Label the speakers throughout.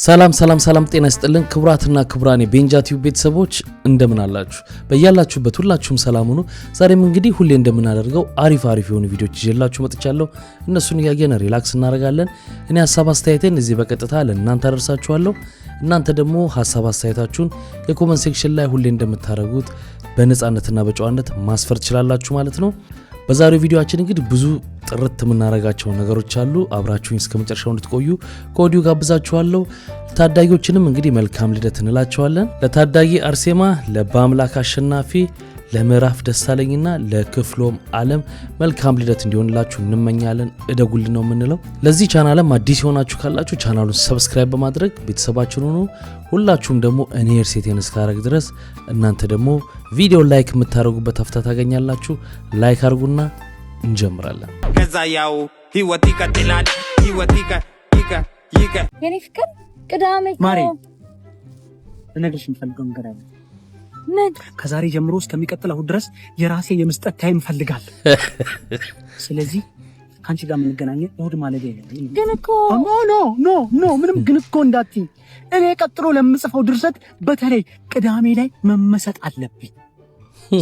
Speaker 1: ሰላም ጤና ይስጥልን ክቡራትና ክቡራን የቤንጃ ቲዩብ ቤተሰቦች እንደምን አላችሁ በእያላችሁበት ሁላችሁም ሰላም ሁኑ ዛሬም እንግዲህ ሁሌ እንደምናደርገው አሪፍ የሆኑ ቪዲዮዎች ይዤላችሁ መጥቻለሁ እነሱን ያያየን ሪላክስ እናደርጋለን እኔ ሐሳብ አስተያየቴን እዚህ በቀጥታ ለእናንተ አደርሳችኋለሁ እናንተ ደግሞ ሐሳብ አስተያየታችሁን የኮሜንት ሴክሽን ላይ ሁሌ እንደምታደርጉት በነጻነትና በጨዋነት ማስፈር ትችላላችሁ ማለት ነው በዛሬው ቪዲዮአችን እንግዲህ ብዙ ጥርት ምናረጋቸው ነገሮች አሉ አብራችሁኝ እስከመጨረሻው እንድትቆዩ ኮዲው ጋብዛችኋለሁ ታዳጊዎችንም እንግዲህ መልካም ልደት እንላቸዋለን ለታዳጊ አርሴማ ለባምላክ አሸናፊ ለምዕራፍ ደሳለኝና ለክፍሎም ዓለም መልካም ልደት እንዲሆንላችሁ እንመኛለን እደጉልን ነው የምንለው ለዚህ ቻናልም አዲስ ሆናችሁ ካላችሁ ቻናሉን ሰብስክራይብ በማድረግ ቤተሰባችሁን ሁኑ ሁላችሁም ደግሞ እኔ እርሴቴን እስካረግ ድረስ እናንተ ደግሞ ቪዲዮ ላይክ የምታደርጉበት አፍታ ታገኛላችሁ ላይክ አድርጉና እንጀምራለን
Speaker 2: ከዛ ያው ህይወት ይቀጥላል ህይወት ይቀ
Speaker 3: የኔ ፍቅር ቅዳሜ
Speaker 4: ማሪ እነግርሽ የምፈልገው ነገር አለ
Speaker 3: ምን
Speaker 4: ከዛሬ ጀምሮ እስከሚቀጥለው ድረስ የራሴ የመስጠት ታይም ፈልጋለሁ ስለዚህ ካንቺ ጋር የምንገናኘው እሁድ ማለት ነው
Speaker 3: ግን እኮ
Speaker 4: ኖ ምንም ግን እኮ እንዳትዪ እኔ ቀጥሎ ለምጽፈው ድርሰት በተለይ ቅዳሜ ላይ መመሰጥ አለብኝ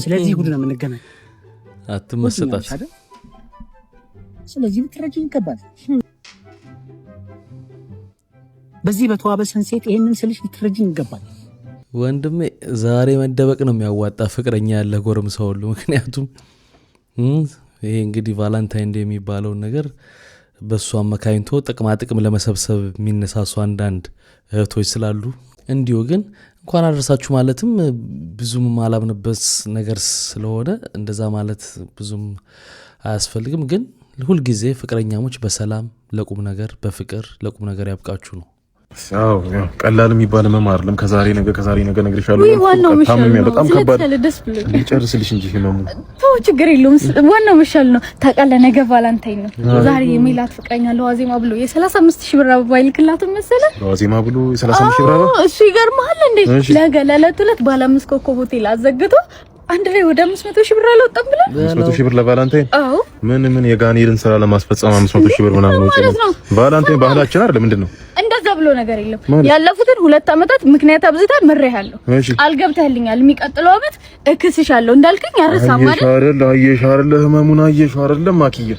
Speaker 4: ስለዚህ እሁድ ነው የምንገናኘው
Speaker 1: አትመሰጣች
Speaker 4: ስለዚህ ልትረጂኝ ይገባል በዚህ በተዋበ ሰንሴት ይሄንን ስልሽ ልትረጂኝ ይገባል
Speaker 1: ወንድሜ ዛሬ መደበቅ ነው የሚያዋጣ ፍቅረኛ ያለ ጎረምሳው ሁሉ ምክንያቱም ይሄ እንግዲህ ቫለንታይን ዴይ የሚባለው ነገር በሱ አመካኝቶ ጥቅም ለመሰብሰብ የሚነሳሱ አንዳንድ እህቶች ስላሉ እንዲሁ ግን እንኳን አደረሳችሁ ማለትም ብዙም ማላምንበት ነገር ስለሆነ እንደዛ ማለት ብዙም አያስፈልግም ግን ሁሉ ጊዜ ፍቅረኛሞች በሰላም ለቁም ነገር በፍቅር ለቁም ነገር ያብቃችሁ ነው
Speaker 5: አው ቀላል የሚባል መማርለም ከዛሬ ነገ ነግሬሻለሁ በጣም ከባድ ልጨርስልሽ እንጂ ህመሙ
Speaker 3: ችግር የለውም ዋናው መሻል ነው ታውቃለህ ነገ ቫለንታይን ነው ዛሬ የሚላት ፍቅረኛ ለዋዜማ ብሎ የ35000 ብር አበባ ይልክላት መሰለ
Speaker 5: ለዋዜማ ብሎ የ35000 ብር አበባ
Speaker 3: እሱ ይገርምሃል እንዴ ነገ ለለቱለት ባለ 5 ኮከብ ሆቴል አዘግቶ አንድ ላይ ወደ 500,000 ብር አልወጣም ብለ
Speaker 5: 500,000 ብር ለቫለንታይን ምን የጋኔልን ስራ ለማስፈጸም 500,000 ብር ምናምን ነው ቫለንታይን ባህላችን አይደል ምንድነው እንደዛ
Speaker 3: ብሎ ነገር የለም ያለፉትን 2 አመታት ምክንያት አብዝታ ምሬሃለሁ አልገብተህልኛል የሚቀጥለው አመት እክስሻለሁ እንዳልከኝ ያረሳማ አይደል
Speaker 5: አየሽ አይደል ህመሙን አየሽ አይደል ማኪየ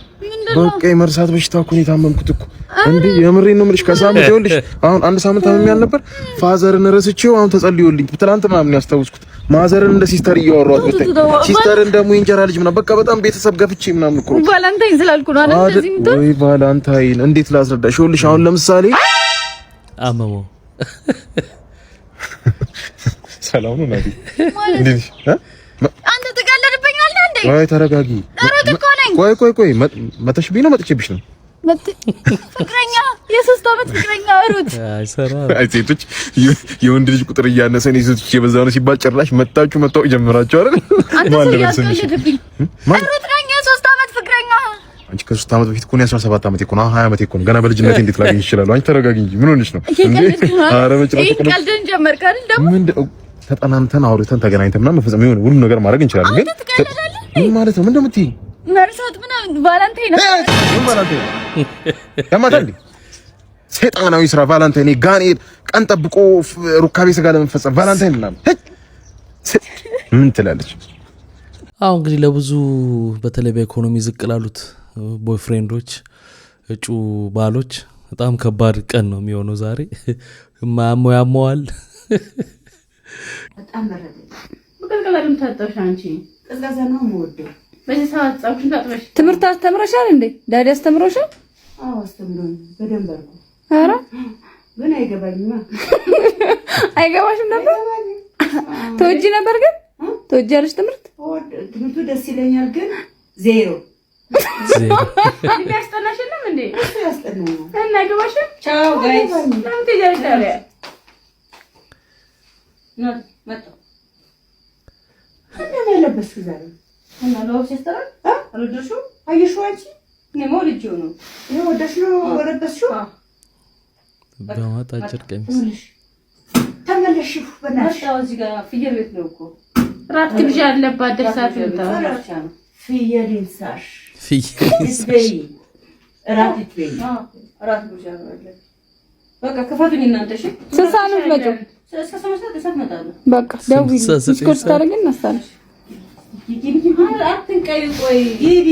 Speaker 5: በቃ የመርሳት በሽታ እኮ ነው የታመምኩት እኮ እንዴ የምሬን ነው የምልሽ ከሳምንት ይኸውልሽ አሁን አንድ ሳምንት ታመም ነበር ፋዘርን ረስቼው አሁን ተጸልዮልኝ ትላንት ምናምን ያስታውስኩት ማዘርን እንደ ሲስተር እያወራሁት ብታይ ሲስተርን ደግሞ የእንጀራ ልጅ ምናምን በቃ በጣም ቤተሰብ ገፍቼ ምናምን እኮ
Speaker 3: ቫለንታይን ስላልኩ ነው አይደል እንደዚህ ምትል
Speaker 5: ወይ ቫለንታይን እንዴት ላስረዳሽ ይኸውልሽ አሁን ለምሳሌ
Speaker 1: አመሞ
Speaker 5: ሰላም ነው ናዲ እንዴ
Speaker 3: አንተ ተቀለድብኛለህ እንዴ
Speaker 5: ወይ ተረጋጊ ቆይ መተሽብኝ ነው መጥቼብሽ ነው
Speaker 3: ፍቅረኛ የ3 አመት ፍቅረኛ ሩት
Speaker 1: አይሰራ
Speaker 5: አይሴቶች የወንድ ልጅ ቁጥር እያነሰ ነው ይዙት የበዛው ነው ሲባል ጭራሽ መጣው ጀምራችሁ አይደል
Speaker 3: ማን ለምሰልሽ ሩት ነኝ የ3 አመት ፍቅረኛ
Speaker 5: አንቺ ከ3 አመት በፊት እኮ ነው 17 አመት እኮ ነው 20 አመት እኮ ነው ገና በልጅነቴ እንዴት ላገኝ ይችላል አንቺ ተረጋጊ እንጂ ምን ሆነሽ ነው
Speaker 3: አረ መጭራሽ ቀልደን ጀመርክ አይደል ደግሞ
Speaker 5: ምን ተጠናንተን አውርተን ተገናኝተን ምናምን መፈጸም ይሁን ሁሉ ነገር ማድረግ እንችላለን ግን ምን ማለት ነው ምን እንደምትይ
Speaker 3: መርሳት ምናምን ቫለንታይን ነው
Speaker 5: ቫለንታይን ያማታል ሰይጣናዊ ስራ ቫለንታይን ጋኔል ቀን ጠብቆ ሩካቤ ስጋ ለመፈጸም ቫለንታይን ምናምን ምን ትላለች
Speaker 1: አሁን እንግዲህ ለብዙ በተለይ በኢኮኖሚ ዝቅ ላሉት ቦይፍሬንዶች እጩ ባሎች በጣም ከባድ ቀን ነው የሚሆነው ዛሬ ያሟል
Speaker 6: በጣም በረደ በቀላሉም ታጠብሽ አንቺ ቀዝቃዛ ነው የምወደው በዚህ ሰዓት ጻፍኩኝ ታጥበሽ
Speaker 3: ትምህርት አስተምረሻል እንዴ ዳዲ አስተምሮሻል
Speaker 6: አዎ አስተምሮኝ በደንብ አርኩ
Speaker 3: ኧረ
Speaker 6: ግን
Speaker 3: አይገባሽም ነበር ተወጂ ነበር ግን ተወጂያለሽ
Speaker 6: ትምህርቱ ደስ ይለኛል ግን ዜሮ ያስጠናሽልም እንዴ ያስጠናኝ እና አይገባሽም ቻው ጋይስ ለምን ትሄጃለሽ ታዲያ መጣ እንደምን ለበስክ ዛሬ እና ለውስ ይስተራል አልወደድሽው አየሽው አንቺ ሞልጆ ነው
Speaker 7: ወደሽ ነው ወረደሽው
Speaker 1: በማታ አጭር ቀሚስ
Speaker 7: ተመለሽ በእናትሽ
Speaker 6: እዚህ ጋር ፍየል ቤት ነው እኮ ራት ግብዣ አለባት ደርሳት ልታወራቻ ነው
Speaker 7: ፍየል ይንሳሽ
Speaker 1: ፍየል
Speaker 7: ራት ይትበይ
Speaker 6: ራት ግብዣ ነው በቃ ከፋቱኝ እናንተ እሺ
Speaker 3: ስሳኑ መጡ በቃ ደውይ ስኮት ታረግን እናሳለሽ
Speaker 6: አትንቀይ ቆይ ግቢ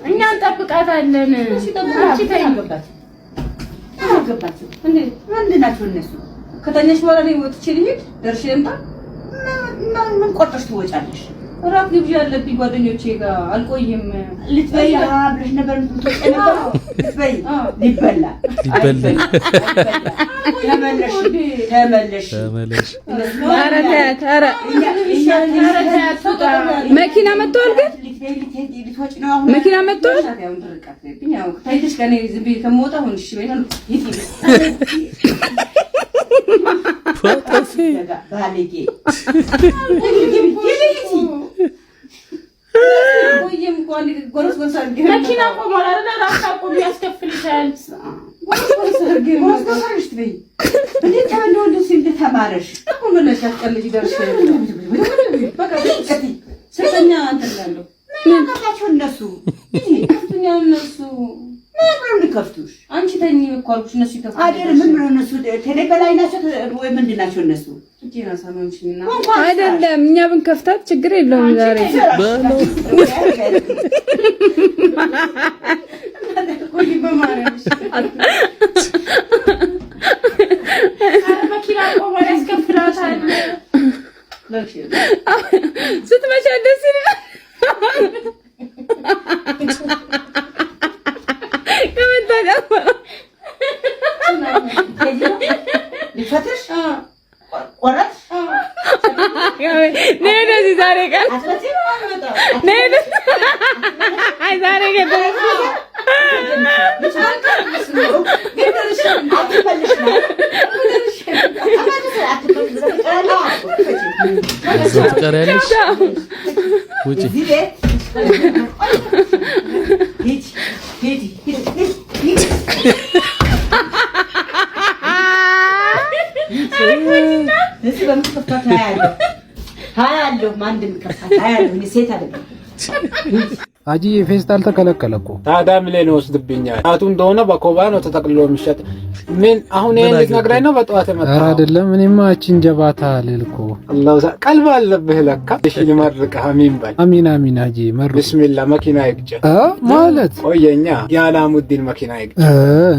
Speaker 6: እኛ እንጠብቃታለን እሺ ጠብቃቺ ታይገባት አገባት እንዴ ምንድናቸው እነሱ ከተኛሽ በኋላ ነው ወጥቼ ልሂድ ደርሼ እንታ ምን ቆርጠሽ ትወጫለሽ ራት ግብዣ አለብኝ ጓደኞቼ ጋር አልቆይም
Speaker 7: ልትበይ ብለሽ ነበር ልትወጪ ልትበይ ሊበላ ተመለሽ
Speaker 3: ኧረ መኪና መጥቷል ግን መኪና መጥቷል
Speaker 6: ያው ታይተሽ ከኔ ዝም ብዬ ከመውጣ አሁን እሺ በይና
Speaker 1: ፎቶሲ
Speaker 7: ባለጌ
Speaker 6: ቆይም ቆንዲ ጎረስ ጎርሳል መኪና ቆሟል አይደል ራስ አቆም ያስከፍልሻል
Speaker 7: ጎረስ ጎርሳልሽ ትበይ እንዴት ተመለወል ሲል ተማረሽ
Speaker 6: አሁን ለሽ ያስቀልጅ ደርሽ በቃ እቲ ሰጠኛ አንተላለው
Speaker 7: ምን ከፋቸው እነሱ
Speaker 6: ከፍተኛ እነሱ
Speaker 7: ምን ልከፍቱሽ
Speaker 6: አንቺ ተኝ እኮ አልኩሽ እነሱ ይከፍቱ
Speaker 7: አይደል ምን ብለው እነሱ ቴሌበላይ ናቸው ወይ ምንድን ናቸው እነሱ
Speaker 6: እጂና ሳማንቺና
Speaker 3: አይደለም እኛ ብንከፍታት ችግር የለውም ዛሬ
Speaker 6: ቆይ በማርያም መኪና ቆሟል ያስከፍላታል
Speaker 3: ስትመጪ ደስ ይላል ከመጣቀም
Speaker 7: ልፈትሽ ቆረጥ
Speaker 3: ነይ ዛሬ ቀን ነይ ዛሬ ቀን
Speaker 1: ትቀሪያለሽ ውጪ
Speaker 7: ሃያለሁ ማን እንደሚከፋት ሃያለሁ ሴት አይደለም
Speaker 8: አጂ ፌስታል ተከለከለ እኮ ታዲያ ምን ላይ ነው ወስድብኛል አቱ እንደሆነ በኮባ ነው ተጠቅልሎ የሚሸጥ ምን አሁን ይሄን ልትነግረኝ ነው በጠዋት መጣ ኧረ አይደለም እኔማ እቺን ጀባታ ልልኮ አላህ ቀልብ አለብህ ለካ እሺ ልመርቅ አሚን በል አሚን አሚን አጂ መርቅ ቢስሚላህ መኪና ይግጭ ማለት ቆየኛ የአላሙዲን መኪና ይግጭ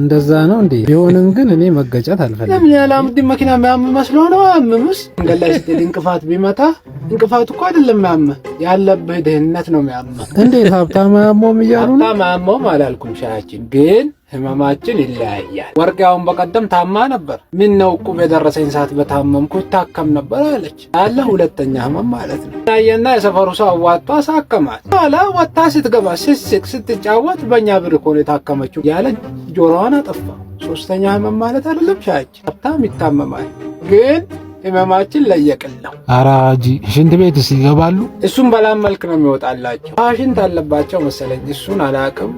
Speaker 8: እንደዛ ነው እንዴ ቢሆንም ግን እኔ መገጨት አልፈልግም ለምን የአላሙዲን መኪና የሚያም መስሎ ነው አምምስ እንገላይ ስትል እንቅፋት ቢመታ እንቅፋቱ እኮ አይደለም ያም ያለብህ ድህነት ነው ያም እንዴ ሀብታም ያሞም ይያሉ ነው ሀብታም ያሞም አላልኩም ሻያችን ግን ህመማችን ይለያያል ወርቃውን በቀደም ታማ ነበር ምን ነው ቁብ የደረሰኝ ሰዓት በታመምኩ ታከም ነበር አለች አለ ሁለተኛ ህመም ማለት ነው ያየና የሰፈሩ ሰው አዋጣ ሳከማት አላ ወጣ ስትገባ ስስቅ ስትጫወት በእኛ ብር እኮ ነው የታከመችው ያለ ጆሮዋን አጠፋ ሶስተኛ ህመም ማለት አይደለም ሻያችን ሀብታም ይታመማል ግን ህመማችን ለየቅለው አራጂ ሽንት ቤትስ ይገባሉ እሱን በላም መልክ ነው የሚወጣላቸው ሽንት አለባቸው መሰለኝ እሱን አላቅም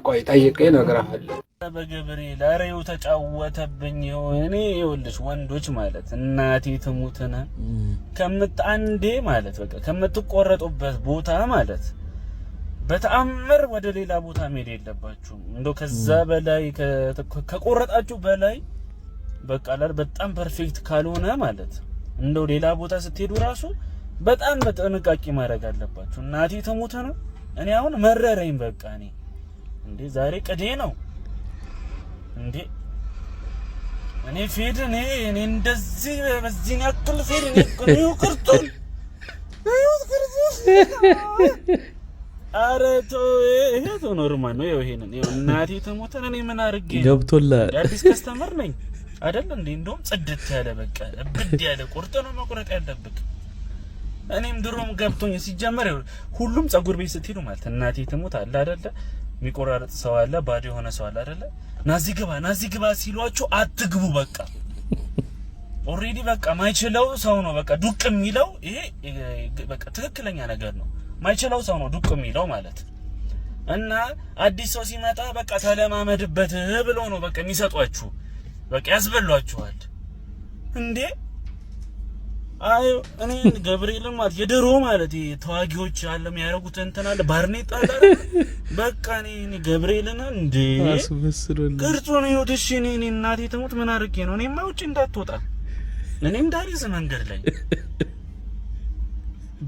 Speaker 8: ቆይ ጠይቄ እነግርሃለሁ
Speaker 9: በገብሬ ላሬው ተጫወተብኝ እኔ ይኸውልሽ ወንዶች ማለት እናቴ ትሙትና አንዴ ማለት በቃ ከምትቆረጡበት ቦታ ማለት በተአምር ወደ ሌላ ቦታ መሄድ የለባችሁም እንደው ከዛ በላይ ከቆረጣችሁ በላይ በቃ በጣም ፐርፌክት ካልሆነ ማለት እንደው ሌላ ቦታ ስትሄዱ ራሱ በጣም በጥንቃቄ ማድረግ አለባችሁ እናቴ ትሙትና እኔ አሁን መረረኝ በቃ እንዴ ዛሬ ቅዴ ነው እንዴ እኔ ፌድ እኔ እንደዚህ በዚህ ያክል ፌድ እኔ ቅርጡን አረቶ ይሄ ኖርማል ነው ይሄንን እናቴ ትሙትና እኔ ምን አርጌ
Speaker 1: ገብቶላል
Speaker 9: አዲስ ከስተመር ነኝ አይደል እንዴ እንደውም ጽድት ያለ በቃ ብድ ያለ ቁርጥ ነው መቁረጥ ያለብክ እኔም ድሮም ገብቶኝ ሲጀመር ሁሉም ጸጉር ቤት ስትሄዱ ማለት እናቴ ትሙት አለ አይደለ የሚቆራረጥ ሰው አለ ባዶ የሆነ ሰው አለ አይደለ ናዚ ግባ ሲሏችሁ አትግቡ በቃ ኦሬዲ በቃ ማይችለው ሰው ነው በቃ ዱቅ የሚለው ይሄ በቃ ትክክለኛ ነገር ነው ማይችለው ሰው ነው ዱቅ የሚለው ማለት እና አዲስ ሰው ሲመጣ በቃ ተለማመድበት ብሎ ነው በቃ የሚሰጧችሁ። በቃ ያስበሏችኋል እንዴ። አይ እኔ ገብርኤልን ማለት የድሮ ማለት ተዋጊዎች አለ የሚያረጉት እንትን አለ ባርኔጣ አለ። በቃ እኔ ገብርኤልን እንዴ አስመስሎኝ ቅርጹ ነው ይወድሽ። እኔ እናቴ ተሞት ምን አድርጌ ነው እኔማ ውጪ እንዳትወጣ እኔም ዳሪዝ መንገድ ላይ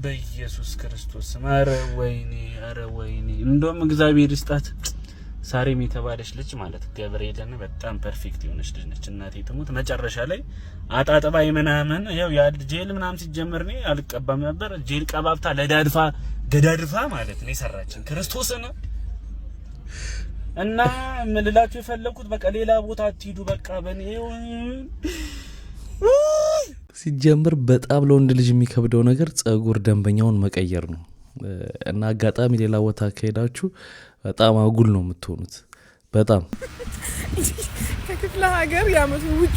Speaker 9: በኢየሱስ ክርስቶስ ኧረ ወይኔ እንደውም እግዚአብሔር ይስጣት ሳሬም የተባለች ልጅ ማለት ገብርኤልን በጣም ፐርፌክት የሆነች ልጅ ነች። እናቴ ተሞት መጨረሻ ላይ አጣጥባይ ምናምን ያው ያ ጄል ምናምን ሲጀመር ነው አልቀባም ነበር ጄል ቀባብታ ገዳድፋ ማለት ነው የሰራችን ክርስቶስን። እና ምልላችሁ የፈለኩት በቃ ሌላ ቦታ አትሂዱ በቃ በኔው
Speaker 1: ሲጀምር በጣም ለወንድ ልጅ የሚከብደው ነገር ጸጉር ደንበኛውን መቀየር ነው። እና አጋጣሚ ሌላ ቦታ ከሄዳችሁ በጣም አጉል ነው የምትሆኑት። በጣም
Speaker 10: ከክፍለ ሀገር ያመጡ ውጭ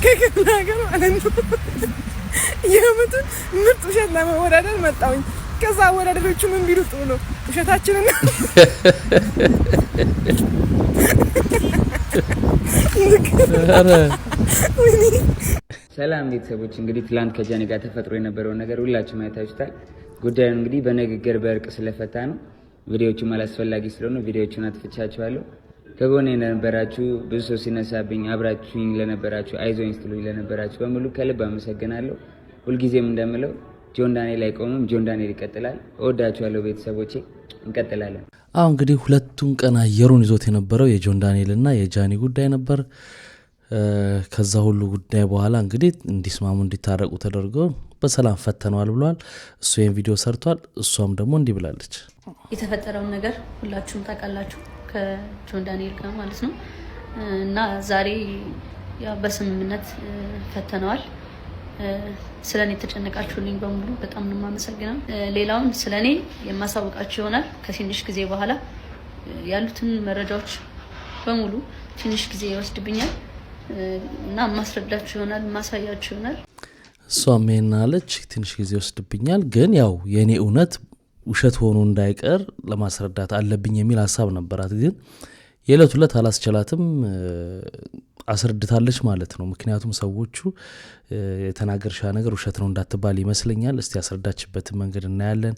Speaker 10: ከክፍለ ሀገር ማለት ነው ያመጡ ምርጥ ውሸት ለመወዳደር መጣሁኝ። ከዛ ወዳደሮቹ ምን ቢሉ ጥሩ ነው ውሸታችንን
Speaker 11: ሰላም ቤተሰቦች፣ እንግዲህ ትላንት ከጃኒ ጋር ተፈጥሮ የነበረውን ነገር ሁላችሁም አይታችሁታል። ጉዳዩን እንግዲህ በንግግር በእርቅ ስለፈታ ነው። ቪዲዮዎቹም አላስፈላጊ ስለሆኑ ቪዲዮዎቹን አጥፍቻችኋለሁ። ከጎኔ ለነበራችሁ ብዙ ሰው ሲነሳብኝ አብራችሁኝ ለነበራችሁ አይዞኝ ስትሉኝ ለነበራችሁ በሙሉ ከልብ አመሰግናለሁ። ሁልጊዜም እንደምለው ጆን ዳንኤል አይቆምም፣ ጆን ዳንኤል ይቀጥላል። እወዳችኋለሁ ቤተሰቦቼ፣ እንቀጥላለን።
Speaker 1: አሁን እንግዲህ ሁለቱን ቀን አየሩን ይዞት የነበረው የጆን ዳንኤልና የጃኒ ጉዳይ ነበር። ከዛ ሁሉ ጉዳይ በኋላ እንግዲህ እንዲስማሙ እንዲታረቁ ተደርጎ በሰላም ፈተነዋል ብሏል። እሱ ይሄን ቪዲዮ ሰርቷል። እሷም ደግሞ እንዲህ ብላለች።
Speaker 12: የተፈጠረውን ነገር ሁላችሁም ታውቃላችሁ ከጆን ዳንኤል ጋር ማለት ነው። እና ዛሬ ያው በስምምነት ፈተነዋል። ስለኔ ተጨነቃችሁልኝ በሙሉ በጣም ነው የማመሰግነው። ሌላውን ስለኔ የማሳውቃችሁ ይሆናል ከትንሽ ጊዜ በኋላ። ያሉትን መረጃዎች በሙሉ ትንሽ ጊዜ ይወስድብኛል እና ማስረዳችሁ ይሆናል፣ ማሳያችሁ ይሆናል።
Speaker 1: እሷም ይሄን አለች፣ ትንሽ ጊዜ ይወስድብኛል፣ ግን ያው የኔ እውነት ውሸት ሆኖ እንዳይቀር ለማስረዳት አለብኝ የሚል ሀሳብ ነበራት። ግን የዕለት ሁለት አላስችላትም፣ አስረድታለች ማለት ነው። ምክንያቱም ሰዎቹ የተናገርሻ ነገር ውሸት ነው እንዳትባል ይመስለኛል። እስቲ ያስረዳችበትን መንገድ እናያለን።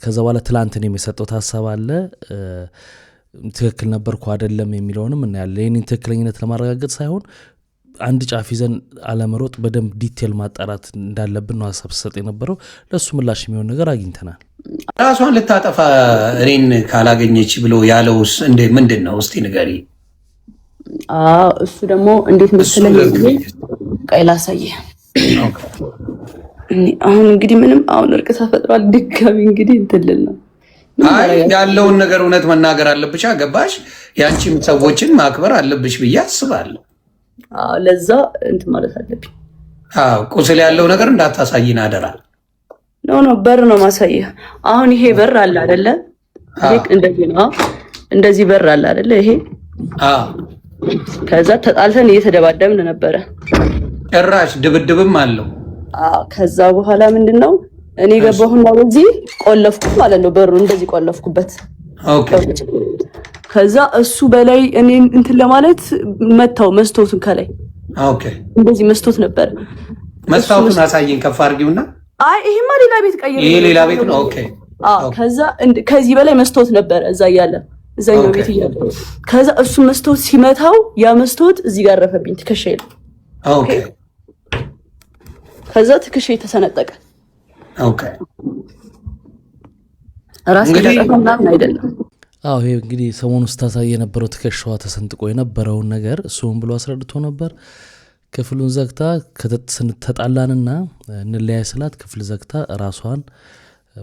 Speaker 1: ከዛ በኋላ ትላንት እኔም የሰጠሁት ሀሳብ አለ፣ ትክክል ነበርኩ አይደለም የሚለውንም እናያለን። ይህንን ትክክለኝነት ለማረጋገጥ ሳይሆን አንድ ጫፍ ይዘን አለመሮጥ፣ በደንብ ዲቴል ማጣራት እንዳለብን ነው ሀሳብ ሰጥ የነበረው። ለእሱ ምላሽ የሚሆን ነገር አግኝተናል።
Speaker 13: ራሷን ልታጠፋ እኔን ካላገኘች ብሎ ያለውስ ምንድን ነው? እስቲ ንገሪ።
Speaker 14: እሱ ደግሞ እንዴት መሰለኝ ቀይ ላሳየ። አሁን እንግዲህ ምንም አሁን እርቅ ተፈጥሯል። ድጋሚ እንግዲህ እንትልል ነው።
Speaker 13: አይ ያለውን ነገር እውነት መናገር አለብሽ። ገባሽ? ያንቺም ሰዎችን ማክበር አለብሽ ብዬ አስባለሁ።
Speaker 14: ለዛ እንትን ማለት አለብኝ።
Speaker 13: ቁስል ያለው ነገር እንዳታሳይን አደራ።
Speaker 14: ኖ በር ነው ማሳየ። አሁን ይሄ በር አለ አይደለ? እንደዚህ ነው። እንደዚህ በር አለ አይደለ? ይሄ ከዛ ተጣልተን እየተደባደብን ነበረ።
Speaker 13: ጭራሽ ድብድብም አለው።
Speaker 14: ከዛ በኋላ ምንድነው እኔ ገባሁና በዚህ ቆለፍኩ ማለት ነው። በሩ እንደዚህ ቆለፍኩበት።
Speaker 13: ኦኬ።
Speaker 14: ከዛ እሱ በላይ እኔ እንትን ለማለት መታው መስቶቱን ከላይ።
Speaker 13: ኦኬ።
Speaker 14: እንደዚህ መስቶት ነበር።
Speaker 13: መስታወቱን አሳየን ከፍ አድርጊውና።
Speaker 14: አይ ይሄማ ሌላ ቤት ቀይር።
Speaker 13: ይሄ ሌላ ቤት ነው። ኦኬ።
Speaker 14: ከዛ ከዚህ በላይ መስቶት ነበር እዛ እያለ እዛኛው ቤት እያለ። ከዛ እሱ መስቶት ሲመታው ያ መስቶት እዚህ ጋር ረፈብኝ ትከሻዬ ነው።
Speaker 13: ኦኬ።
Speaker 14: ከዛ ትከሻዬ ተሰነጠቀ።
Speaker 13: ኦኬ።
Speaker 14: ራስ ምናምን አይደለም።
Speaker 1: አዎ ይሄ እንግዲህ ሰሞኑ ስታሳይ የነበረው ትከሻዋ ተሰንጥቆ የነበረውን ነገር እሱም ብሎ አስረድቶ ነበር። ክፍሉን ዘግታ ተጣላንና እንለያይ ስላት ክፍል ዘግታ ራሷን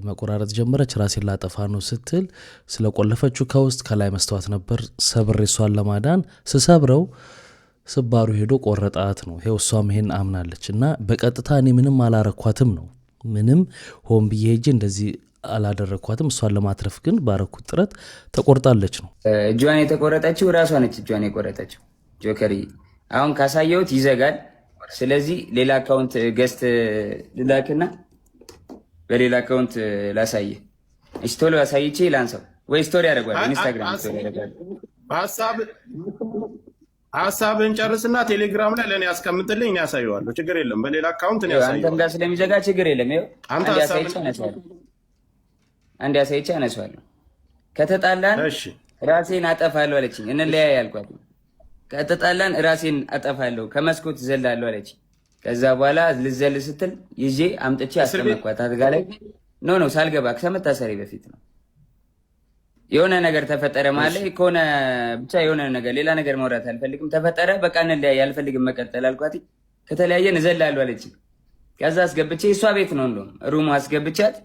Speaker 1: መቆራረጥ ጀመረች። ራሴን ላጠፋ ነው ስትል ስለቆለፈችው ከውስጥ ከላይ መስተዋት ነበር ሰብሬ እሷን ለማዳን ስሰብረው ስባሩ ሄዶ ቆረጣት ነው። ይሄው እሷም ይሄን አምናለች። እና በቀጥታ እኔ ምንም አላረኳትም ነው፣ ምንም ሆን ብዬ ሄጄ እንደዚህ አላደረኳትም። እሷን ለማትረፍ ግን ባረኩት ጥረት ተቆርጣለች ነው።
Speaker 11: እጇን የተቆረጠችው ራሷ ነች። እጇን የቆረጠችው ጆከሪ አሁን ካሳየሁት ይዘጋል። ስለዚህ ሌላ አካውንት ገስት ልላክና በሌላ አካውንት ላሳየ። እሺ ቶሎ አሳይቼ ላንሳው ወይ ስቶሪ ያደርጋል ኢንስታግራም ስቶሪ ያደርጋል።
Speaker 5: ሀሳብን ጨርስና ቴሌግራም ላይ ለኔ ያስቀምጥልኝ እኔ ያሳየዋለሁ። ችግር የለም። በሌላ አካውንት ነው ያሳየው።
Speaker 11: አንተ ጋር ስለሚዘጋ ችግር የለም። ይኸው አንድ ያሳይቼ አነሳዋለሁ። ከተጣላን ራሴን አጠፋለሁ አለችኝ። እንለያይ አልኳት። ከተጣላን ራሴን አጠፋለሁ ከመስኮት ዘላለሁ አለችኝ። ከዛ በኋላ ልዘል ስትል ይዤ አምጥቼ አስቀመጥኳት አልጋ ላይ። ኖ ሳልገባ ከመታሰሪ በፊት ነው። የሆነ ነገር ተፈጠረ ማለት ከሆነ ብቻ የሆነ ነገር ሌላ ነገር ማውራት አልፈልግም። ተፈጠረ በቃ እንለያይ አልፈልግም መቀጠል አልኳት። ከተለያየን እዘላለሁ አለችኝ። ከዛ አስገብቼ እሷ ቤት ነው እንደውም ሩም አስገብቻት።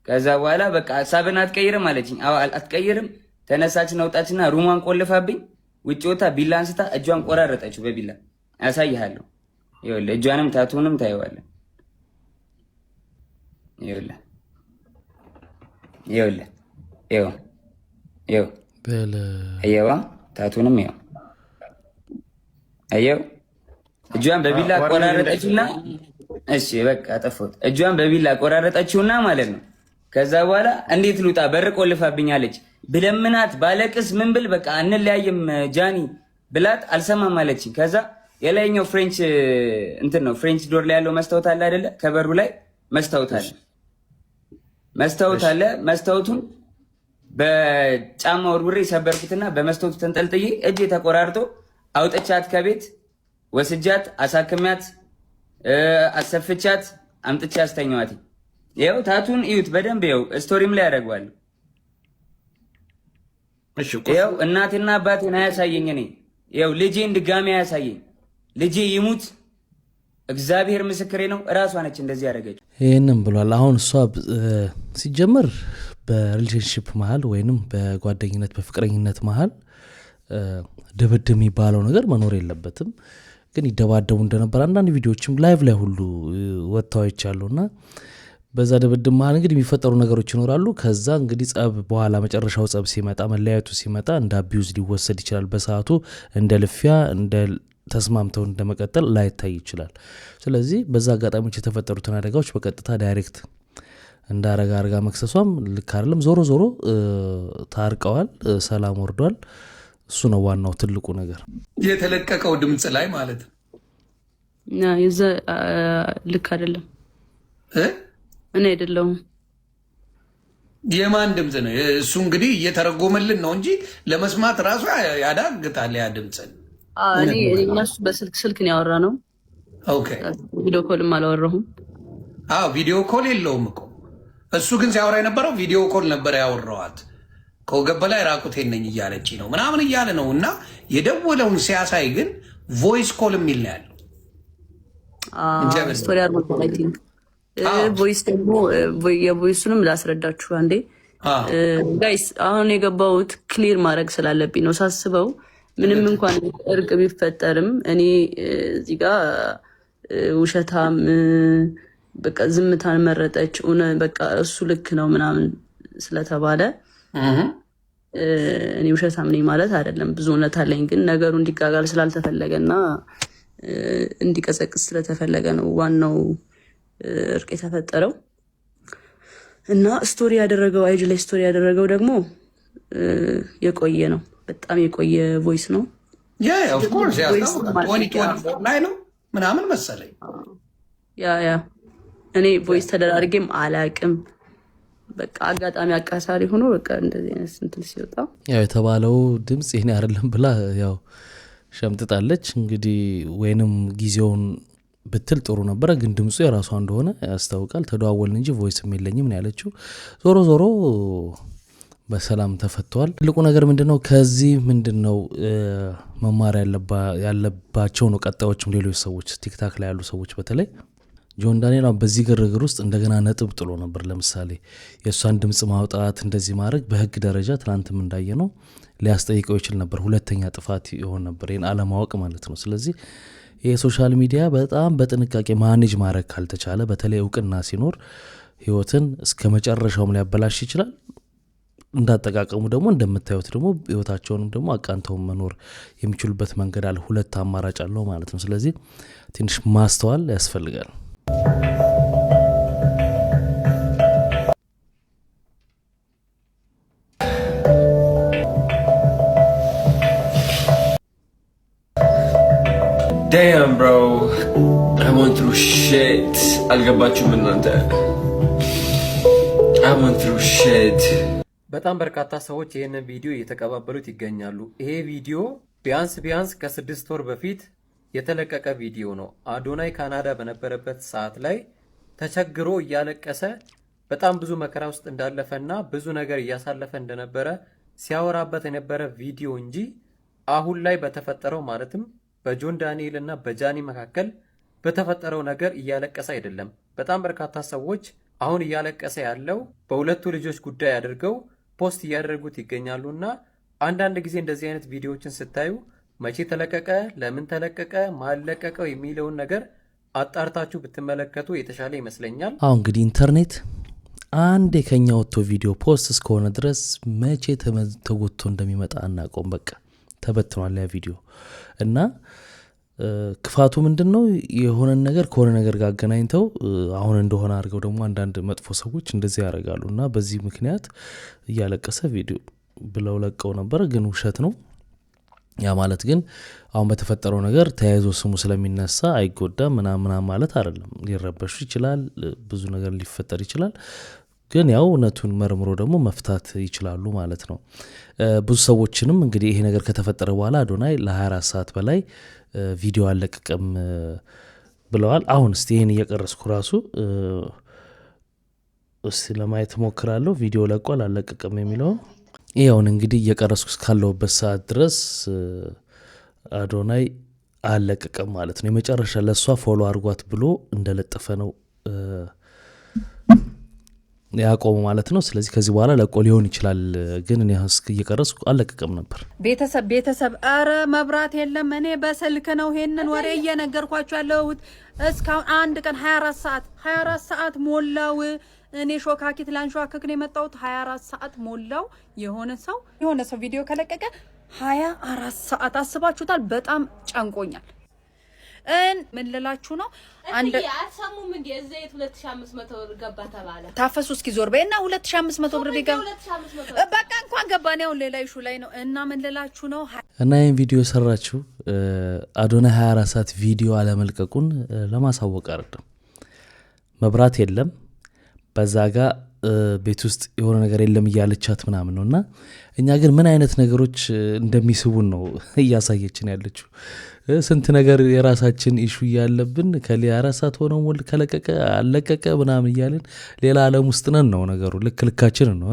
Speaker 11: ከዛ በኋላ በቃ ሀሳብን አትቀይርም አለችኝ። አዎ አትቀይርም። ተነሳችን ወጣችና ሩሟን ቆልፋብኝ ውጭ ወጣ ቢላ አንስታ እጇን ቆራረጠችው በቢላ። አሳይሃለሁ። ይኸውልህ እጇንም ታቱንም ታየዋለህ። ይኸውልህ ይኸው ታቱንም ይኸው አየው። እጇን በቢላ ቆራረጠችውና እሺ በቃ አጠፋሁት። እጇን በቢላ ቆራረጠችውና ማለት ነው። ከዛ በኋላ እንዴት ልውጣ በር ቆልፋብኛለች። ብለምናት ባለቅስ ምን ብል በቃ እንለያይም ጃኒ ብላት አልሰማም አለችኝ። ከዛ የላይኛው ፍሬንች እንትን ነው ፍሬንች ዶር ላይ ያለው መስታወት አለ አይደለ? ከበሩ ላይ መስታወት አለ። መስታወቱን በጫማ ወርውሬ ሰበርኩትና በመስታወቱ ተንጠልጥዬ እጄ ተቆራርጦ አውጥቻት ከቤት ወስጃት አሳክሚያት አሰፍቻት አምጥቻ አስተኛዋት። ይኸው ታቱን እዩት በደንብ ይኸው ስቶሪም ላይ ያደርገዋለሁ። ይኸው እናትና አባቴን አያሳየኝ። እኔ ይኸው ልጄን ድጋሚ አያሳየኝ። ልጄ ይሙት እግዚአብሔር ምስክሬ ነው። እራሷ ነች እንደዚህ ያደረገችው።
Speaker 1: ይህንም ብሏል። አሁን እሷ ሲጀመር በሪሌሽንሽፕ መሀል ወይንም በጓደኝነት በፍቅረኝነት መሀል ድብድብ የሚባለው ነገር መኖር የለበትም። ግን ይደባደቡ እንደነበር አንዳንድ ቪዲዮዎችም ላይቭ ላይ ሁሉ ወጥተው አይቻሉና በዛ ድብድብ መሀል እንግዲህ የሚፈጠሩ ነገሮች ይኖራሉ። ከዛ እንግዲህ ጸብ በኋላ መጨረሻው ጸብ ሲመጣ መለያየቱ ሲመጣ እንደ አቢዩዝ ሊወሰድ ይችላል። በሰዓቱ እንደ ልፊያ እንደ ተስማምተው እንደመቀጠል ላይታይ ይችላል። ስለዚህ በዛ አጋጣሚዎች የተፈጠሩትን አደጋዎች በቀጥታ ዳይሬክት እንዳረጋ አርጋ መክሰሷም ልክ አይደለም። ዞሮ ዞሮ ታርቀዋል፣ ሰላም ወርዷል። እሱ ነው ዋናው ትልቁ ነገር።
Speaker 13: የተለቀቀው ድምጽ ላይ ማለት ነው
Speaker 14: የዛ ልክ አይደለም። እኔ አይደለሁም።
Speaker 13: የማን ድምጽ ነው እሱ? እንግዲህ እየተረጎመልን ነው እንጂ ለመስማት ራሱ ያዳግታል ያ ድምጽ።
Speaker 14: እኔ እነሱ በስልክ ነው ያወራ ነው።
Speaker 13: ኦኬ
Speaker 14: ቪዲዮ ኮልም አላወራሁም።
Speaker 13: ቪዲዮ ኮል የለውም እኮ እሱ ግን ሲያወራ የነበረው ቪዲዮ ኮል ነበር ያወራዋት። ከወገብ በላይ ራቁቴን ነኝ እያለች ነው ምናምን እያለ ነው። እና የደወለውን ሲያሳይ ግን ቮይስ ኮል የሚል ነው ያለው።
Speaker 14: ስቶሪ አርጎ አይ ቲንክ ቮይስ ደግሞ የቮይሱንም ላስረዳችሁ አንዴ ጋይስ። አሁን የገባሁት ክሊር ማድረግ ስላለብኝ ነው ሳስበው። ምንም እንኳን እርቅ ቢፈጠርም እኔ እዚህ ጋር ውሸታም በቃ ዝምታን መረጠች በቃ እሱ ልክ ነው ምናምን ስለተባለ እኔ ውሸታም ነኝ ማለት አይደለም። ብዙ እውነት አለኝ። ግን ነገሩ እንዲጋጋል ስላልተፈለገና እንዲቀዘቅዝ ስለተፈለገ ነው ዋናው እርቅ የተፈጠረው። እና ስቶሪ ያደረገው አይጅ ላይ ስቶሪ ያደረገው ደግሞ የቆየ ነው፣ በጣም የቆየ ቮይስ ነው።
Speaker 13: ኦፍ ኮርስ ላይ ነው ምናምን መሰለኝ።
Speaker 14: ያ እኔ ቮይስ ተደራርጌም አላቅም። በቃ አጋጣሚ አቃሳሪ ሆኖ በቃ እንደዚህ አይነት እንትን ሲወጣ
Speaker 1: ያው የተባለው ድምጽ ይሄን አይደለም ብላ ያው ሸምጥጣለች። እንግዲህ ወይንም ጊዜውን ብትል ጥሩ ነበረ፣ ግን ድምጹ የራሷ እንደሆነ ያስታውቃል። ተደዋወልን እንጂ ቮይስም የለኝም ነው ያለችው። ዞሮ ዞሮ በሰላም ተፈቷል። ትልቁ ነገር ምንድነው ከዚህ ምንድነው መማር ያለባቸው ነው ቀጣዮችም ሌሎች ሰዎች ቲክታክ ላይ ያሉ ሰዎች በተለይ ጆን ዳንኤል በዚህ ግርግር ውስጥ እንደገና ነጥብ ጥሎ ነበር። ለምሳሌ የእሷን ድምጽ ማውጣት እንደዚህ ማድረግ በህግ ደረጃ ትናንትም እንዳየ ነው ሊያስጠይቀው ይችል ነበር። ሁለተኛ ጥፋት ይሆን ነበር ይህን አለማወቅ ማለት ነው። ስለዚህ የሶሻል ሚዲያ በጣም በጥንቃቄ ማኔጅ ማድረግ ካልተቻለ በተለይ እውቅና ሲኖር ህይወትን እስከ መጨረሻውም ሊያበላሽ ይችላል። እንዳጠቃቀሙ ደግሞ እንደምታዩት ደግሞ ህይወታቸውንም ደግሞ አቃንተው መኖር የሚችሉበት መንገድ አለ። ሁለት አማራጭ አለው ማለት ነው። ስለዚህ ትንሽ ማስተዋል ያስፈልጋል።
Speaker 15: Damn, bro. I went through shit. አልገባችሁም እናንተ? I went through shit.
Speaker 16: በጣም በርካታ ሰዎች ይህንን ቪዲዮ እየተቀባበሉት ይገኛሉ። ይሄ ቪዲዮ ቢያንስ ከ6 ወር በፊት የተለቀቀ ቪዲዮ ነው። አዶናይ ካናዳ በነበረበት ሰዓት ላይ ተቸግሮ እያለቀሰ በጣም ብዙ መከራ ውስጥ እንዳለፈና ብዙ ነገር እያሳለፈ እንደነበረ ሲያወራበት የነበረ ቪዲዮ እንጂ አሁን ላይ በተፈጠረው ማለትም በጆን ዳንኤል እና በጃኒ መካከል በተፈጠረው ነገር እያለቀሰ አይደለም። በጣም በርካታ ሰዎች አሁን እያለቀሰ ያለው በሁለቱ ልጆች ጉዳይ አድርገው ፖስት እያደረጉት ይገኛሉና አንዳንድ ጊዜ እንደዚህ አይነት ቪዲዮዎችን ስታዩ መቼ ተለቀቀ፣ ለምን ተለቀቀ፣ ማለቀቀው የሚለውን ነገር አጣርታችሁ ብትመለከቱ የተሻለ ይመስለኛል።
Speaker 1: አሁን እንግዲህ ኢንተርኔት አንድ የከኛ ወጥቶ ቪዲዮ ፖስት እስከሆነ ድረስ መቼ ተጎትቶ እንደሚመጣ አናውቀውም። በቃ ተበትኗል ያ ቪዲዮ እና ክፋቱ ምንድነው? የሆነን ነገር ከሆነ ነገር ጋር አገናኝተው አሁን እንደሆነ አድርገው ደግሞ አንዳንድ መጥፎ ሰዎች እንደዚህ ያደርጋሉ እና በዚህ ምክንያት እያለቀሰ ቪዲዮ ብለው ለቀው ነበር፣ ግን ውሸት ነው። ያ ማለት ግን አሁን በተፈጠረው ነገር ተያይዞ ስሙ ስለሚነሳ አይጎዳም ምናምን ማለት አይደለም። ሊረበሹ ይችላል፣ ብዙ ነገር ሊፈጠር ይችላል። ግን ያው እውነቱን መርምሮ ደግሞ መፍታት ይችላሉ ማለት ነው። ብዙ ሰዎችንም እንግዲህ ይሄ ነገር ከተፈጠረ በኋላ አዶናይ ለ24 ሰዓት በላይ ቪዲዮ አለቀቀም ብለዋል። አሁን እስቲ ይሄን እየቀረስኩ ራሱ እስቲ ለማየት ሞክራለሁ። ቪዲዮ ለቋል አለቀቀም የሚለው ይሄውን እንግዲህ እየቀረስኩ እስካለሁበት ሰዓት ድረስ አዶናይ አለቀቀም ማለት ነው። የመጨረሻ ለሷ ፎሎ አድርጓት ብሎ እንደለጠፈ ነው ያቆሙ ማለት ነው። ስለዚህ ከዚህ በኋላ ለቆ ሊሆን ይችላል፣ ግን እኔ እየቀረስኩ አለቀቀም ነበር።
Speaker 6: ቤተሰብ አረ መብራት የለም። እኔ በስልክ ነው ይሄንን ወሬ እየነገርኳችሁ ያለሁት። እስካሁን አንድ ቀን 24 ሰዓት ሞላው። እኔ ሾካኪት ላንሾካክ ነው የመጣሁት። 24 ሰዓት ሞላው። የሆነ ሰው ቪዲዮ ከለቀቀ 24 ሰዓት አስባችሁታል? በጣም ጨንቆኛል። ምን ልላችሁ ነው?
Speaker 17: አንድ አሰሙም እንደ ዘይት 2500 ብር ገባ ተባለ።
Speaker 6: ታፈሱ እስኪ ዞር በእና 2500 ብር ቢገባ በቃ እንኳን ገባን። ያው ሌላ ኢሹ ላይ ነው እና ምን ልላችሁ ነው?
Speaker 1: እና ይሄን ቪዲዮ ሰራችሁ አዶናይ 24 ሰዓት ቪዲዮ አለመልቀቁን ለማሳወቅ አይደለም። መብራት የለም በዛ ጋር ቤት ውስጥ የሆነ ነገር የለም እያለቻት ምናምን ነውና እኛ ግን ምን አይነት ነገሮች እንደሚስቡን ነው እያሳየችን ያለችው። ስንት ነገር የራሳችን ኢሹ ያለብን ከ24 ሰዓት ሆነው ሞል ከለቀቀ አለቀቀ ምናምን እያልን ሌላ ዓለም ውስጥ ነን ነው ነገሩ። ልክልካችን ነው።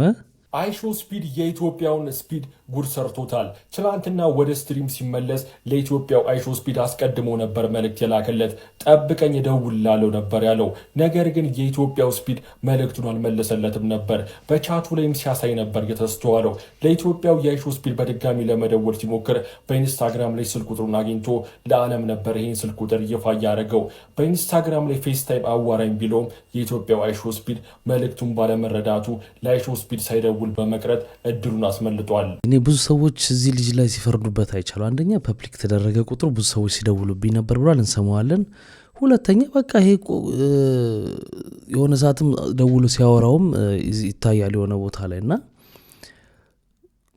Speaker 18: አይሾ ስፒድ የኢትዮጵያውን ስፒድ ጉድ ሰርቶታል። ትናንትና ወደ ስትሪም ሲመለስ ለኢትዮጵያው አይሾ ስፒድ አስቀድሞ ነበር መልእክት የላከለት። ጠብቀኝ እደውልልሃለሁ ነበር ያለው። ነገር ግን የኢትዮጵያው ስፒድ መልእክቱን አልመለሰለትም ነበር። በቻቱ ላይም ሲያሳይ ነበር የተስተዋለው። ለኢትዮጵያው የአይሾ ስፒድ በድጋሚ ለመደወል ሲሞክር በኢንስታግራም ላይ ስልክ ቁጥሩን አግኝቶ ለዓለም ነበር ይህን ስልክ ቁጥር ይፋ ያደረገው። በኢንስታግራም ላይ ፌስታይም አዋራኝ ቢለውም የኢትዮጵያው አይሾ ስፒድ መልእክቱን ባለመረዳቱ ለአይሾ ስፒድ ሳይደውል በመቅረት እድሉን አስመልጧል።
Speaker 1: እኔ ብዙ ሰዎች እዚህ ልጅ ላይ ሲፈርዱበት አይቻሉ። አንደኛ ፐብሊክ ተደረገ ቁጥሩ ብዙ ሰዎች ሲደውሉብኝ ነበር ብሏል፣ እንሰማዋለን። ሁለተኛ በቃ ይሄ የሆነ ሰዓትም ደውሎ ሲያወራውም ይታያል የሆነ ቦታ ላይ እና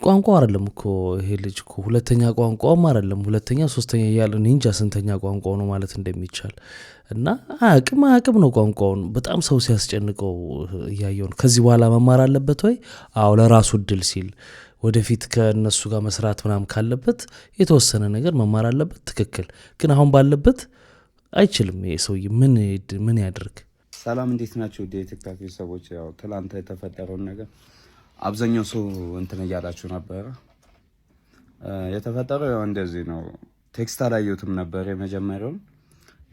Speaker 1: ቋንቋ አይደለም እኮ ይሄ ልጅ እኮ ሁለተኛ ቋንቋውም አይደለም፣ ሁለተኛ ሶስተኛ እያለ እንጃ ስንተኛ ቋንቋው ነው ማለት እንደሚቻል እና አቅም ነው ቋንቋውን በጣም ሰው ሲያስጨንቀው እያየው ነው። ከዚህ በኋላ መማር አለበት ወይ? አዎ ለራሱ እድል ሲል ወደፊት ከነሱ ጋር መስራት ምናምን ካለበት የተወሰነ ነገር መማር አለበት። ትክክል። ግን አሁን ባለበት አይችልም። ይሄ ሰውዬ ምን ያድርግ?
Speaker 19: ሰላም እንዴት ናችሁ? የቲክቶክ ሰዎች ያው ትላንት የተፈጠረውን ነገር አብዛኛው ሰው እንትን እያላችሁ ነበረ። የተፈጠረው ያው እንደዚህ ነው። ቴክስት አላየሁትም ነበር የመጀመሪያውን።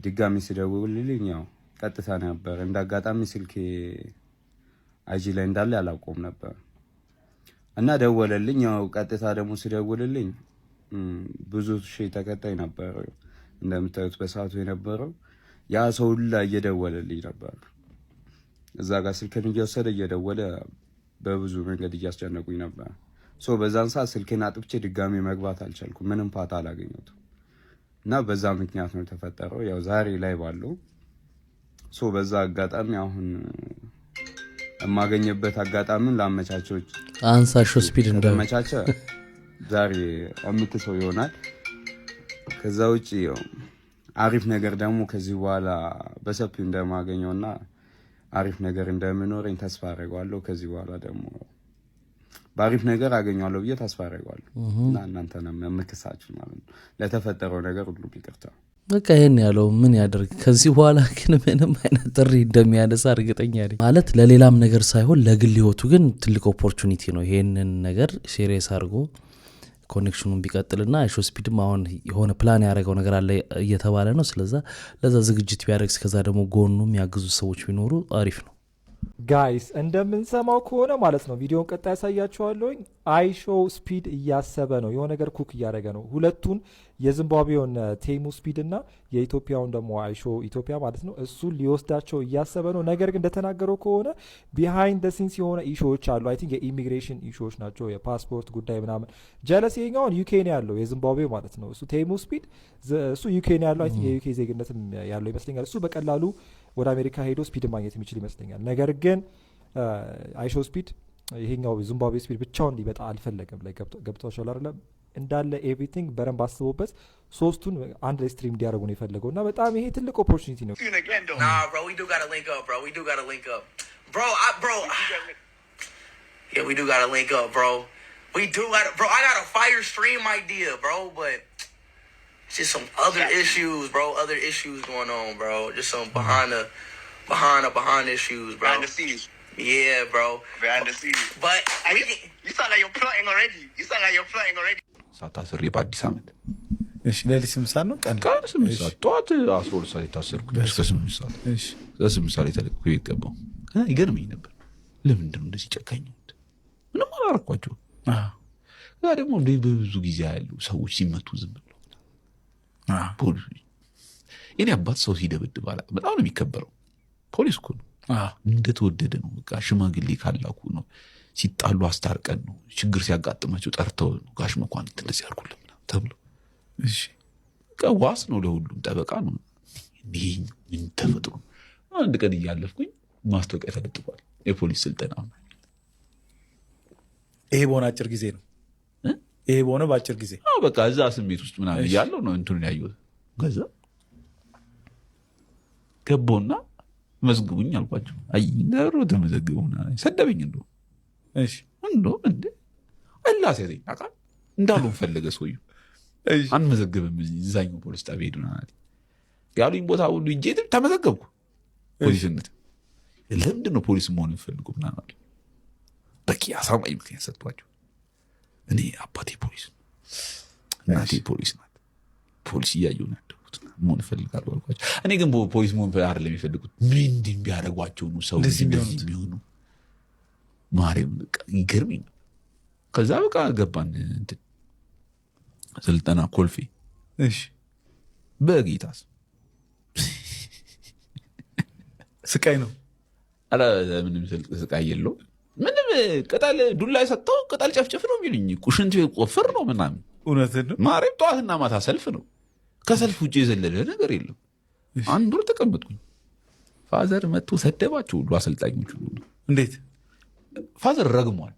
Speaker 19: ድጋሚ ሲደውልልኝ ያው ቀጥታ ነበር። እንዳጋጣሚ ስልኬ አይጂ ላይ እንዳለ ያላቆም ነበር እና ደወለልኝ። ያው ቀጥታ ደግሞ ሲደውልልኝ ብዙ ሺህ ተከታይ ነበር እንደምታዩት በሰዓቱ የነበረው። ያ ሰው ሁላ እየደወለልኝ ነበር። እዛ ጋር ስልኬን እየወሰደ እየደወለ በብዙ መንገድ እያስጨነቁኝ ነበር። በዛን ሰዓት ስልኬን አጥፍቼ ድጋሚ መግባት አልቻልኩም። ምንም ፋታ አላገኘሁትም እና በዛ ምክንያት ነው የተፈጠረው። ያው ዛሬ ላይ ባለው በዛ አጋጣሚ አሁን የማገኘበት አጋጣሚውን ላመቻቸው
Speaker 1: አንሳሾ ስፒድ
Speaker 19: እንደመቻቸ ዛሬ አምጥተው ይሆናል። ከዛ ውጪ አሪፍ ነገር ደግሞ ከዚህ በኋላ በሰፊው እንደማገኘውና አሪፍ ነገር እንደምኖረኝ ተስፋ አደርጋለሁ። ከዚህ በኋላ ደግሞ በአሪፍ ነገር አገኘዋለሁ ብዬ ተስፋ አደርጋለሁ እና እናንተንም የምክሳችሁ ማለት ነው ለተፈጠረው ነገር ሁሉ ይቅርታ።
Speaker 1: በቃ ይሄን ያለው ምን ያደርግ ከዚህ በኋላ ግን ምንም አይነት ጥሪ እንደሚያነሳ እርግጠኛ ነኝ። ማለት ለሌላም ነገር ሳይሆን ለግል ህይወቱ ግን ትልቅ ኦፖርቹኒቲ ነው። ይሄንን ነገር ሲሪየስ አድርጎ ኮኔክሽኑን ቢቀጥልና አይሾስፒድም አሁን የሆነ ፕላን ያደረገው ነገር አለ እየተባለ ነው። ስለዚህ ለዛ ዝግጅት ቢያደርግ እስከዛ ደግሞ ጎኑም ያግዙ ሰዎች ቢኖሩ አሪፍ ነው።
Speaker 18: ጋይስ እንደምንሰማው ከሆነ ማለት ነው ቪዲዮን ቀጣይ ያሳያችኋለሁ። አይሾ ስፒድ እያሰበ ነው የሆነ ነገር ኩክ እያደረገ ነው። ሁለቱን የዚምባብዌውን ቴሙ ስፒድ እና የኢትዮጵያውን ደግሞ አይሾ ኢትዮጵያ ማለት ነው እሱን ሊወስዳቸው እያሰበ ነው። ነገር ግን እንደተናገረው ከሆነ ቢሃይንድ ደ ሲንስ የሆነ ኢሹዎች አሉ። አይ ቲንክ የኢሚግሬሽን ኢሹዎች ናቸው፣ የፓስፖርት ጉዳይ ምናምን። ጀለስ ይሄኛውን ዩኬ ነው ያለው የዚምባብዌ ማለት ነው። እሱ ቴሙ ስፒድ እሱ ዩኬ ነው ያለው። አይ ቲንክ የዩኬ ዜግነትም ያለው ይመስለኛል። እሱ በቀላሉ ወደ አሜሪካ ሄዶ ስፒድ ማግኘት የሚችል ይመስለኛል። ነገር ግን አይሾ ስፒድ ይሄኛው ዚምባብዌ ስፒድ ብቻውን ሊመጣ አልፈለገም። ላይ ገብቷቸዋል አይደለም እንዳለ ኤቭሪቲንግ በረንብ አስቦበት ሶስቱን አንድ ላይ ስትሪም እንዲያደርጉ ነው የፈለገው እና በጣም ይሄ ትልቅ ኦፖርቹኒቲ ነው።
Speaker 20: It's just some other issues, bro. Other issues going on, bro. Just some behind issues, bro. Behind the scenes. Yeah, bro. Behind the scenes. But you sound like you're plotting already.
Speaker 21: ሳታስሬ በአዲስ ዓመት
Speaker 22: እሺ፣ ሌሊት 8 ሰዓት ነው ቀን
Speaker 21: 8 ሰዓት ጠዋት 12 ሰዓት የታሰርኩት እስከ 8 ሰዓት። እሺ፣ ከ8 ሰዓት የተለቀኩ ቤት ገባሁ። ይገርመኝ ነበር ለምንድን ነው እንደዚህ ጨካኝ ነው? ምንም አላረኳቸው። ያ ደግሞ ብዙ ጊዜ ያሉ ሰዎች ሲመቱ ዝም ብለው ፖሊስ የኔ አባት ሰው ሲደብድብ በጣም ነው የሚከበረው። ፖሊስ እኮ ነው እንደተወደደ ነው። በቃ ሽማግሌ ካላኩ ነው፣ ሲጣሉ አስታርቀን ነው፣ ችግር ሲያጋጥማቸው ጠርተው ነው ጋሽ መኳንንት እንደዚህ ያርጉልን ተብሎ። እሺ በቃ ዋስ ነው፣ ለሁሉም ጠበቃ ነው። ይሄ ምን ተፈጥሮ አንድ ቀን እያለፍኩኝ ማስታወቂያ ተለጥፏል የፖሊስ ስልጠና።
Speaker 22: ይሄ በሆነ አጭር ጊዜ ነው ይሄ በሆነ በአጭር ጊዜ
Speaker 21: በቃ እዛ ስሜት ውስጥ ምናምን ያለው ነው እንትኑን ያየሁት። ከዛ ገባሁና መዝግቡኝ አልኳቸው። አይ እንደሩ ተመዘግቡና ሰደበኝ። እንደው እሺ እንደው እንደ አላስ ያዘኝ አቃል እንዳሉን ፈለገ ሰውዬው። አንመዘግብም እዛኛው ፖሊስ ጣቢያ ሄዱና ያሉኝ ቦታ ሁሉ ሂጄ ተመዘገብኩ ፖሊስነት። ለምንድን ነው ፖሊስ መሆን የምፈልገው ምናምን በቂ አሳማኝ ምክንያት ሰጥቷቸው። እኔ አባቴ ፖሊስ እናቴ ፖሊስ ናት፣ ፖሊስ እያየሁ ነው ያደጉት፣ መሆን እፈልጋለሁ አልኳቸው። እኔ ግን ፖሊስ መሆን አይደለም የሚፈልጉት፣ ምንድን ቢያደርጓቸው ነው ሰው እንደዚህ የሚሆኑ? ማርያም ይገርመኝ። ከዛ በቃ ገባን እንትን ስልጠና ኮልፌ። እሺ በጌታስ
Speaker 22: ስቃይ ነው?
Speaker 21: አላ ምንም ስቃይ የለውም። ምንም ቅጠል ዱላ የሰጠው ቅጠል ጨፍጨፍ ነው የሚሉኝ። ቁሽንት ቆፍር ነው ምናምን። እውነትን ነው ማርያም። ጠዋትና ማታ ሰልፍ ነው። ከሰልፍ ውጭ የዘለለ ነገር የለም። አንድ ወር ተቀመጥኩኝ። ፋዘር መጥቶ ሰደባቸው ሁሉ አሰልጣኞች ሁሉ። እንዴት ፋዘር ረግሟል።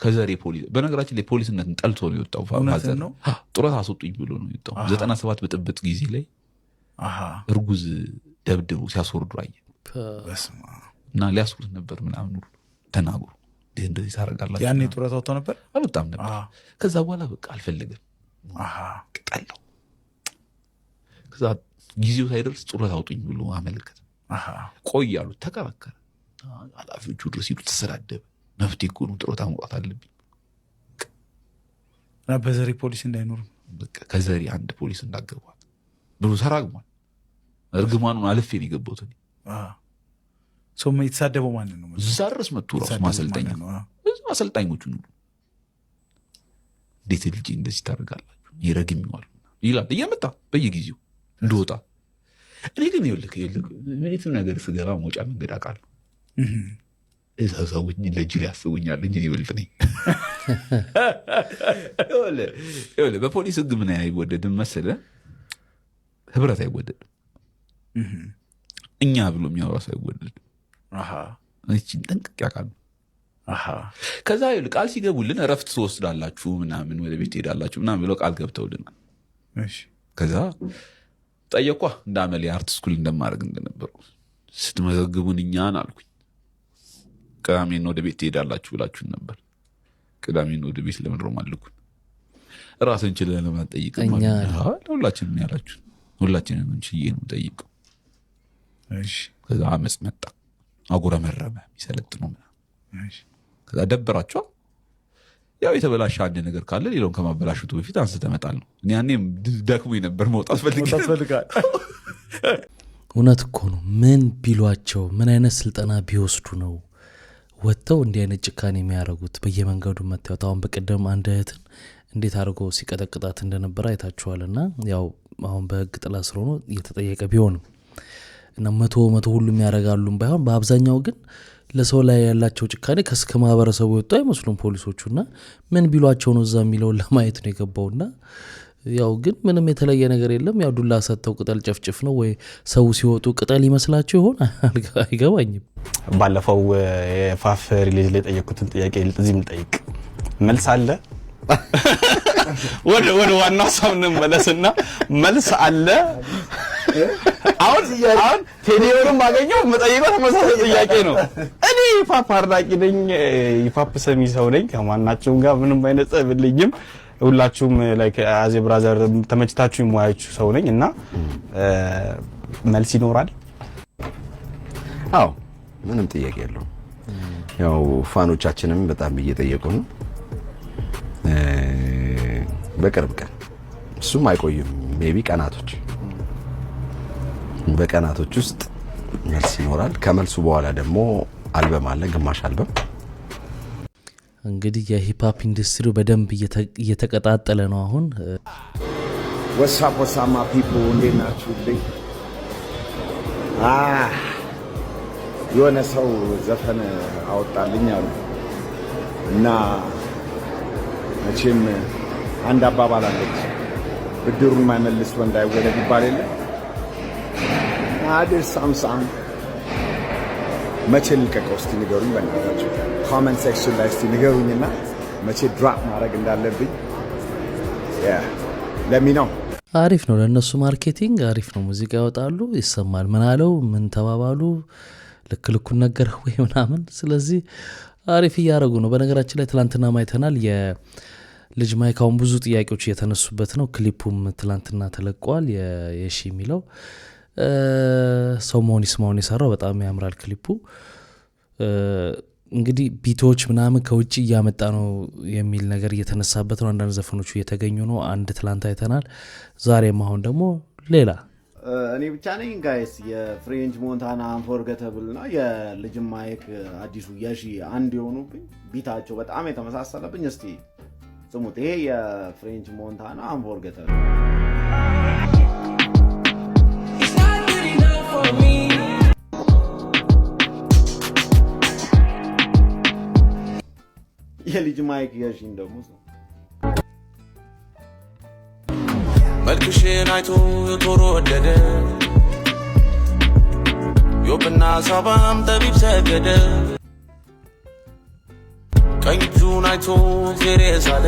Speaker 21: ከዘሬ ፖሊስ በነገራችን ላይ ፖሊስነትን ጠልቶ ነው የወጣው። ፋዘር ነው ጡረታ አስወጡኝ ብሎ ነው የወጣው። 97 ብጥብጥ ጊዜ ላይ እርጉዝ ደብድቡ ሲያስወርዱ አየ እና ሊያስሩት ነበር ምናምን ሁሉ ተናግሩ። እንደዚህ ታረጋላችሁ።
Speaker 22: ያኔ ጡረታ ወጥቶ ነበር
Speaker 21: አልወጣም ነበር። ከዛ በኋላ በቃ አልፈለገም ቅጠለው። ከዛ ጊዜው ሳይደርስ ጡረታ አውጡኝ ብሎ አመለከተ። ቆይ አሉት፣ ተከራከረ። ኃላፊዎቹ ድረስ ሲሉ ተሰዳደበ። መፍትሄ እኮ ነው ጡረታ መውጣት አለብኝ
Speaker 22: እና በዘሬ ፖሊስ እንዳይኖር
Speaker 21: በቃ ከዘሬ አንድ ፖሊስ እንዳገባል ብሎ ተራግሟል። እርግማኑን አልፌ ነው የገባሁት እኔ።
Speaker 22: ሰው የተሳደበው ማን ነው?
Speaker 21: እዛ ድረስ መጥቶ ራሱ ማሰልጠኛ ነው። አሰልጣኞቹ ሁሉ እንዴት ልጅ እንደዚህ ታደርጋላችሁ ይረግሚዋል ይላል እየመጣ በየጊዜው እንደወጣ። እኔ ግን ይልክ ምንም ነገር ስገባ መውጫ መንገድ አውቃለሁ። እዛ ሰዎች ለጅ ያስቡኛል እንጂ ይበልጥ ነኝ። በፖሊስ ህግ ምን አይወደድም መሰለህ? ህብረት አይወደድም። እኛ ብሎ የሚያወራ ሰው አይወደድም። እቺን ጠንቅቅ ያውቃሉ። ከዛ ይልቅ ቃል ሲገቡልን እረፍት ትወስዳላችሁ ምናምን ወደ ቤት ትሄዳላችሁ ምናምን ብለው ቃል ገብተውልናል። ከዛ ጠየኳ እንዳመሌ አርት ስኩል እንደማድረግ እንደነበሩ ስትመዘግቡን እኛን አልኩኝ። ቅዳሜን ወደ ቤት ትሄዳላችሁ ብላችሁን ነበር። ቅዳሜን ወደ ቤት ለምድሮ ማልኩን ራስን ችለን ለማጠይቅ ሁላችንም ያላችሁ ሁላችንም እንችዬ ነው ጠይቀው። እሺ ከዛ አመጽ መጣ አጉረመረመ የሚሰለጥነው ምናምን። ከዛ ደበራቸው። ያው የተበላሸ አንድ ነገር ካለ ሌላውን ከማበላሸቱ በፊት አንስተህ መጣል ነው። እኔ ያኔም ደክሞኝ ነበር መውጣት ፈልጋለሁ።
Speaker 1: እውነት እኮ ነው። ምን ቢሏቸው ምን አይነት ስልጠና ቢወስዱ ነው ወጥተው እንዲህ አይነት ጭካኔ የሚያደርጉት? በየመንገዱ መታየት። አሁን በቀደም አንድ እህትን እንዴት አድርጎ ሲቀጠቅጣት እንደነበረ አይታችኋልና ያው አሁን በህግ ጥላ ስር ሆኖ እየተጠየቀ ቢሆንም እና መቶ ሁሉም ያደርጋሉም ባይሆን በአብዛኛው ግን ለሰው ላይ ያላቸው ጭካኔ ከስከ ማህበረሰቡ ወጥቶ አይመስሉም ፖሊሶቹና ምን ቢሏቸው ነው እዛ የሚለውን ለማየት ነው የገባውና ያው ግን ምንም የተለየ ነገር የለም። ያው ዱላ ሰጥተው ቅጠል ጨፍጭፍ ነው ወይ ሰው ሲወጡ ቅጠል ይመስላቸው ይሆን አይገባኝም።
Speaker 2: ባለፈው የፋፍ ሪሊዝ ላይ ጠየቁትን ጥያቄ እዚህም ጠይቅ መልስ አለ። ወደ ዋናው ሰው እንመለስና መልስ አለ። አሁን ቴሌውንም ማገኘው መጠየቀው ተመሳሳይ ጥያቄ ነው። እኔ ፋፍ አድናቂ ነኝ፣ የፋፍ ሰሚ ሰው ነኝ። ከማናቸውም ጋር ምንም አይነት ጸብ የለኝም። ሁላችሁም ላይክ አዜ ብራዘር ተመችታችሁ የማያችሁ ሰው ነኝ እና መልስ ይኖራል።
Speaker 4: አዎ ምንም ጥያቄ የለውም። ያው ፋኖቻችንም በጣም እየጠየቁ ነው። በቅርብ ቀን እሱም አይቆይም፣ ሜቢ ቀናቶች፣ በቀናቶች ውስጥ መልስ ይኖራል። ከመልሱ በኋላ ደግሞ አልበም አለ፣ ግማሽ አልበም።
Speaker 1: እንግዲህ የሂፕሆፕ ኢንዱስትሪው በደንብ እየተቀጣጠለ ነው አሁን።
Speaker 23: ወሳማ ፒፕል እንዴት ናችሁልኝ? የሆነ ሰው ዘፈን አወጣልኝ አሉ እና መቼም አንድ አባባል አለች፣ ብድሩን ማይመልስ ወንድ አይወለድ ይባል የለ። አዲስ ሳምሳም መቼ ልቀቀው እስቲ ንገሩኝ በእናታችሁ። ኮሜንት ሴክሽን ላይ እስቲ ንገሩኝና መቼ ድራፕ ማድረግ እንዳለብኝ ለሚነው።
Speaker 1: አሪፍ ነው ለእነሱ ማርኬቲንግ አሪፍ ነው። ሙዚቃ ያወጣሉ፣ ይሰማል። ምን አለው ምን ተባባሉ፣ ልክ ልኩን ነገር ወይ ምናምን። ስለዚህ አሪፍ እያደረጉ ነው። በነገራችን ላይ ትላንትና ማይተናል የልጅ ማይካውን ብዙ ጥያቄዎች እየተነሱበት ነው። ክሊፑም ትላንትና ተለቋል። የሺ የሚለው ሰው መሆን ይስማውን የሰራው በጣም ያምራል ክሊፑ። እንግዲህ ቢቶች ምናምን ከውጭ እያመጣ ነው የሚል ነገር እየተነሳበት ነው። አንዳንድ ዘፈኖቹ እየተገኙ ነው። አንድ ትላንት አይተናል። ዛሬም አሁን ደግሞ ሌላ
Speaker 23: እኔ ብቻ ነኝ ጋይስ የፍሬንች ሞንታና አንፎርገተብል እና የልጅ ማይክ አዲሱ የሺ አንድ የሆኑብኝ ቢታቸው በጣም የተመሳሰለብኝ። እስቲ ስሙት። ይሄ የፍሬንች ሞንታና አንፎርገተብል የልጅ ማይክ የሺን ደግሞ
Speaker 20: መልክሽን አይቶ የተወደደ ዮብና ሳባም ጠቢብ ሰገደ ቀኝ እጁን አይቶ ዜሬ ሳለ።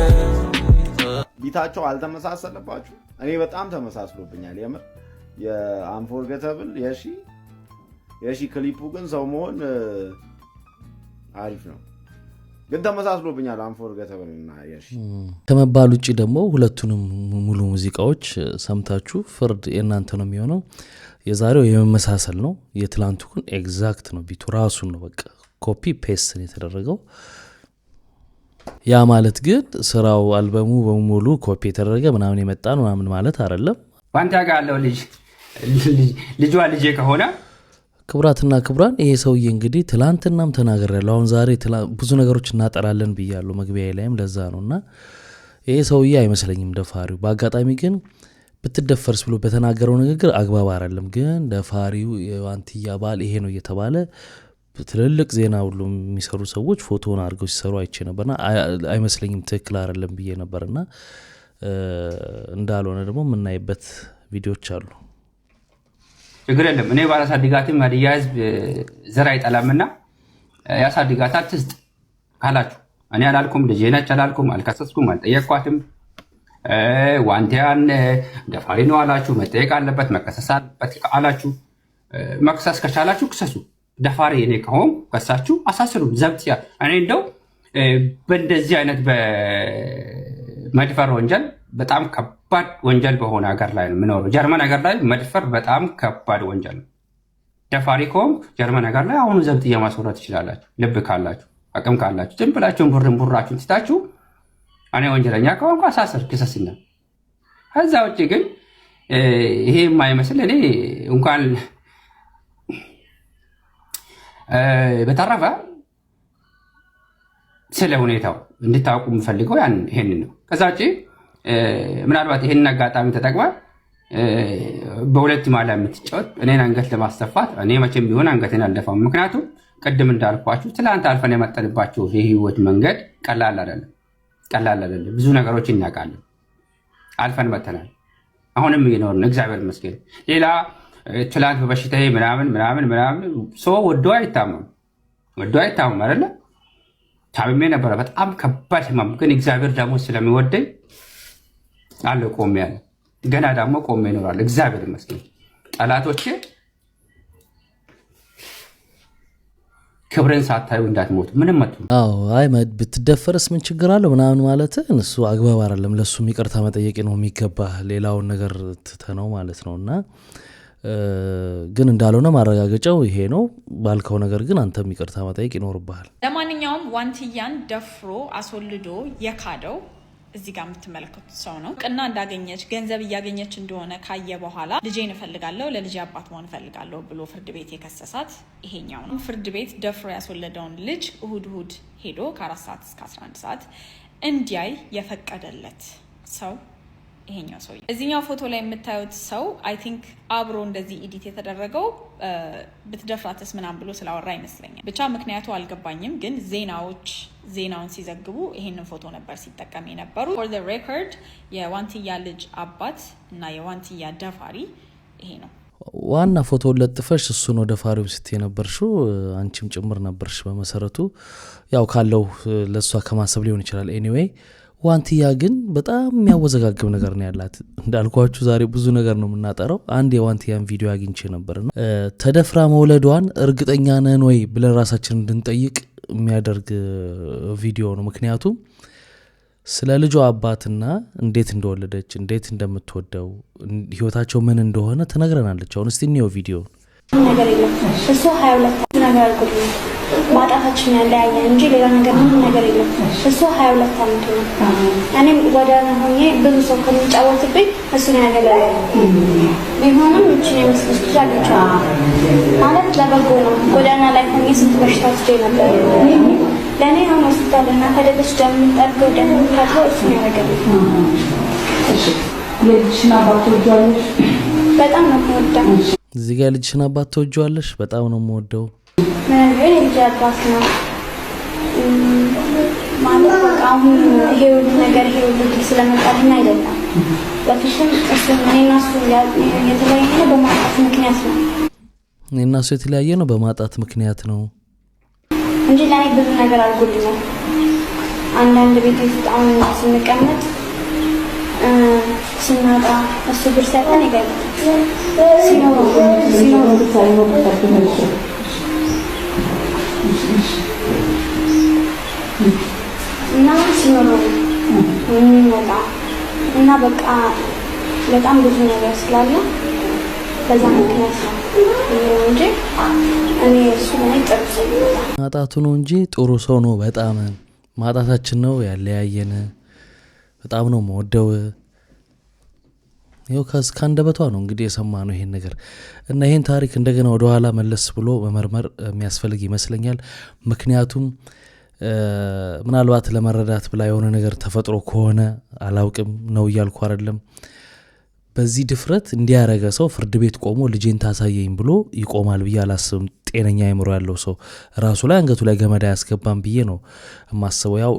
Speaker 23: ቢታቸው አልተመሳሰለባችሁ? እኔ በጣም ተመሳስሎብኛል የምር። የአንፎርገተብል የሺ ክሊፑ ግን ሰው መሆን አሪፍ ነው፣ ግን ተመሳስሎብኛል አንፎርገተብል እና የሺ።
Speaker 1: ከመባል ውጭ ደግሞ ሁለቱንም ሙሉ ሙዚቃዎች ሰምታችሁ ፍርድ የእናንተ ነው የሚሆነው። የዛሬው የመመሳሰል ነው፣ የትላንቱ ግን ኤግዛክት ነው። ቢቱ ራሱን ነው በቃ ኮፒ ፔስት ነው የተደረገው። ያ ማለት ግን ስራው አልበሙ በሙሉ ኮፒ የተደረገ ምናምን የመጣ ነው ምናምን ማለት አይደለም።
Speaker 24: ዋንታ ጋር ያለው ልጇ ልጄ ከሆነ
Speaker 1: ክቡራትና ክቡራን ይሄ ሰውዬ እንግዲህ ትላንትናም ተናግሬያለሁ። አሁን ዛሬ ብዙ ነገሮች እናጠራለን ብያለሁ መግቢያ ላይም፣ ለዛ ነውና ይሄ ሰውዬ አይመስለኝም ደፋሪው። በአጋጣሚ ግን ብትደፈርስ ብሎ በተናገረው ንግግር አግባብ አይደለም። ግን ደፋሪው የዋንትያ ባል ይሄ ነው እየተባለ ትልልቅ ዜና ሁሉ የሚሰሩ ሰዎች ፎቶውን አድርገው ሲሰሩ አይቼ ነበርና አይመስለኝም ትክክል አይደለም ብዬ ነበርና እንዳልሆነ ደግሞ የምናይበት ቪዲዮዎች አሉ።
Speaker 24: ችግር የለም። እኔ ባላሳድጋትም ሀዲያ ህዝብ ዘር አይጠላምና ያሳድጋት አትስጥ ካላችሁ እኔ አላልኩም። ልጄ ነች አላልኩም፣ አልከሰስኩም፣ አልጠየቅኳትም። ዋንቲያን ደፋሪ ነው አላችሁ፣ መጠየቅ አለበት መከሰስ አለበት አላችሁ። መክሰስ ከቻላችሁ ክሰሱ። ደፋሪ እኔ ከሆንኩ ከሳችሁ አሳስሩ። ዘብጥ እኔ እንደው በእንደዚህ አይነት በመድፈር ወንጀል በጣም ከባድ ወንጀል በሆነ ሀገር ላይ ነው የምኖረው። ጀርመን ሀገር ላይ መድፈር በጣም ከባድ ወንጀል ነው። ደፋሪ ከሆንኩ ጀርመን ሀገር ላይ አሁኑ ዘብጥ ማስወራት ትችላላችሁ። ልብ ካላችሁ አቅም ካላችሁ ዝም ብላችሁን ቡራችሁን ትታችሁ እኔ ወንጀለኛ ከሆንኩ አሳስር ክሰስና። ከዛ ውጭ ግን ይሄ የማይመስል እኔ እንኳን በተረፈ ስለ ሁኔታው እንድታውቁ የምፈልገው ይሄንን ነው። ከዛ ውጭ ምናልባት ይሄንን አጋጣሚ ተጠቅማ በሁለት ማላ የምትጫወት እኔን አንገት ለማስተፋት እኔ መቼም ቢሆን አንገቴን አልደፋም። ምክንያቱም ቅድም እንዳልኳችሁ ትላንት አልፈን የመጠንባቸው የህይወት መንገድ ቀላል አይደለም። ብዙ ነገሮች እናውቃለን፣ አልፈን መተናል። አሁንም እየኖርን እግዚአብሔር ይመስገን። ሌላ ትላንት በበሽታዬ ምናምን ሰው ወዶ አይታመም አይደለ? ታምሜ ነበረ፣ በጣም ከባድ ህመም። ግን እግዚአብሔር ደግሞ ስለሚወደኝ አለ ቆሜ ያለ ገና ደግሞ ቆሜ ይኖራል። እግዚአብሔር ይመስገን። ጠላቶቼ ክብርን ሳታዩ እንዳትሞቱ ምንም መጡ።
Speaker 1: አይ ብትደፈርስ ምን ችግር አለው ምናምን ማለት እሱ አግባብ አይደለም። ለሱም ይቅርታ መጠየቅ ነው የሚገባ፣ ሌላውን ነገር ትተነው ማለት ነውና ግን እንዳልሆነ ማረጋገጫው ይሄ ነው ባልከው ነገር ግን አንተም ይቅርታ መጠየቅ ይኖርብሃል።
Speaker 3: ለማንኛውም ዋንትያን ደፍሮ አስወልዶ የካደው እዚህ ጋር የምትመለከቱት ሰው ነው። ቅና እንዳገኘች ገንዘብ እያገኘች እንደሆነ ካየ በኋላ ልጄን እፈልጋለሁ ለልጄ አባት መሆን እፈልጋለሁ ብሎ ፍርድ ቤት የከሰሳት ይሄኛው ነው። ፍርድ ቤት ደፍሮ ያስወለደውን ልጅ እሁድ ሄዶ ከ4 ሰዓት እስከ 11 ሰዓት እንዲያይ የፈቀደለት ሰው ይሄኛው ሰው። እዚህኛው ፎቶ ላይ የምታዩት ሰው አይ ቲንክ አብሮ እንደዚህ ኤዲት የተደረገው ብትደፍራትስ ምናምን ብሎ ስላወራ ይመስለኛል። ብቻ ምክንያቱ አልገባኝም። ግን ዜናውን ሲዘግቡ ይሄንን ፎቶ ነበር ሲጠቀም የነበሩ። ፎር ዘ ሬኮርድ የዋንትያ ልጅ አባት እና የዋንትያ ደፋሪ ይሄ ነው።
Speaker 1: ዋና ፎቶውን ለጥፈሽ እሱ ነው ደፋሪው ስትይ ነበርሽው፣ አንቺም ጭምር ነበርሽ። በመሰረቱ ያው ካለው ለሷ ከማሰብ ሊሆን ይችላል። ኤኒዌይ ዋንትያ ግን በጣም የሚያወዘጋግብ ነገር ነው ያላት። እንዳልኳችሁ ዛሬ ብዙ ነገር ነው የምናጠረው። አንድ የዋንትያን ቪዲዮ አግኝቼ ነበርና ተደፍራ መውለዷን እርግጠኛ ነን ወይ ብለን ራሳችን እንድንጠይቅ የሚያደርግ ቪዲዮ ነው። ምክንያቱም ስለ ልጇ አባትና እንዴት እንደወለደች እንዴት እንደምትወደው ህይወታቸው ምን እንደሆነ ትነግረናለች። አሁን እስቲ እንየው ቪዲዮ።
Speaker 7: ነገር የለም እሱ 22 ነገር አልኩልኝ ማጣታችን ያለያየን እንጂ ሌላ ነገር ምንም ነገር የለም። እሱ 22 ዓመቱ ነው። እኔም ጎዳና ሆኜ ብዙ ሰው ከሚጫወትብኝ እሱን ያገላል ቢሆንም እችን የምስልሽ ልጅ አለችው ማለት ለበጎ ነው። ጎዳና ላይ ሆኜ ስንት በሽታ ትቼ ነበር። ለእኔ አሁን ሆስፒታልና ከደለች እንደምንጠርገው እንደምንታለው እሱን ያደርገልኝ።
Speaker 6: ልጅሽን አባት ትወጂዋለሽ?
Speaker 7: በጣም ነው የምወደው።
Speaker 1: እዚህ ጋር ልጅሽን አባት ትወጂዋለሽ? በጣም ነው የምወደው።
Speaker 7: ምን ግን ልጅ አባት ነው ማለት በቃ አሁን ይሄ ሁሉ ነገር ይሄ ሁሉ ስለመጣልን አይደለም። በፊትም እሱ እኔና እሱ የተለያየ ነው በማጣት ምክንያት ነው።
Speaker 1: እኔና እሱ የተለያየ ነው በማጣት ምክንያት ነው
Speaker 7: እንጂ ለኔ ብዙ ነገር አድርጎልኛል። አንዳንድ ቤት ውስጥ አሁን ስንቀመጥ ስናጣ እሱ ብር ሰጠን ይገባል ሲኖሩ እና ሲኖሩ የሚመጣ እና በቃ በጣም ብዙ ነገር ስላለ በዛ ምክንያት ነው እንጂ እኔ እሱ ላይ ጥሩ ሰው
Speaker 1: ማጣቱ ነው እንጂ ጥሩ ሰው ነው። በጣም ማጣታችን ነው ያለያየን። በጣም ነው የምወደው። ይኸው ከአንደበቷ ነው እንግዲህ የሰማነው ይሄን ነገር እና ይሄን ታሪክ እንደገና ወደ ኋላ መለስ ብሎ መመርመር የሚያስፈልግ ይመስለኛል። ምክንያቱም ምናልባት ለመረዳት ብላ የሆነ ነገር ተፈጥሮ ከሆነ አላውቅም ነው እያልኩ አይደለም። በዚህ ድፍረት እንዲያረገ ሰው ፍርድ ቤት ቆሞ ልጄን ታሳየኝ ብሎ ይቆማል ብዬ አላስብም። ጤነኛ አይምሮ ያለው ሰው ራሱ ላይ አንገቱ ላይ ገመድ አያስገባም ብዬ ነው የማስበው። ያው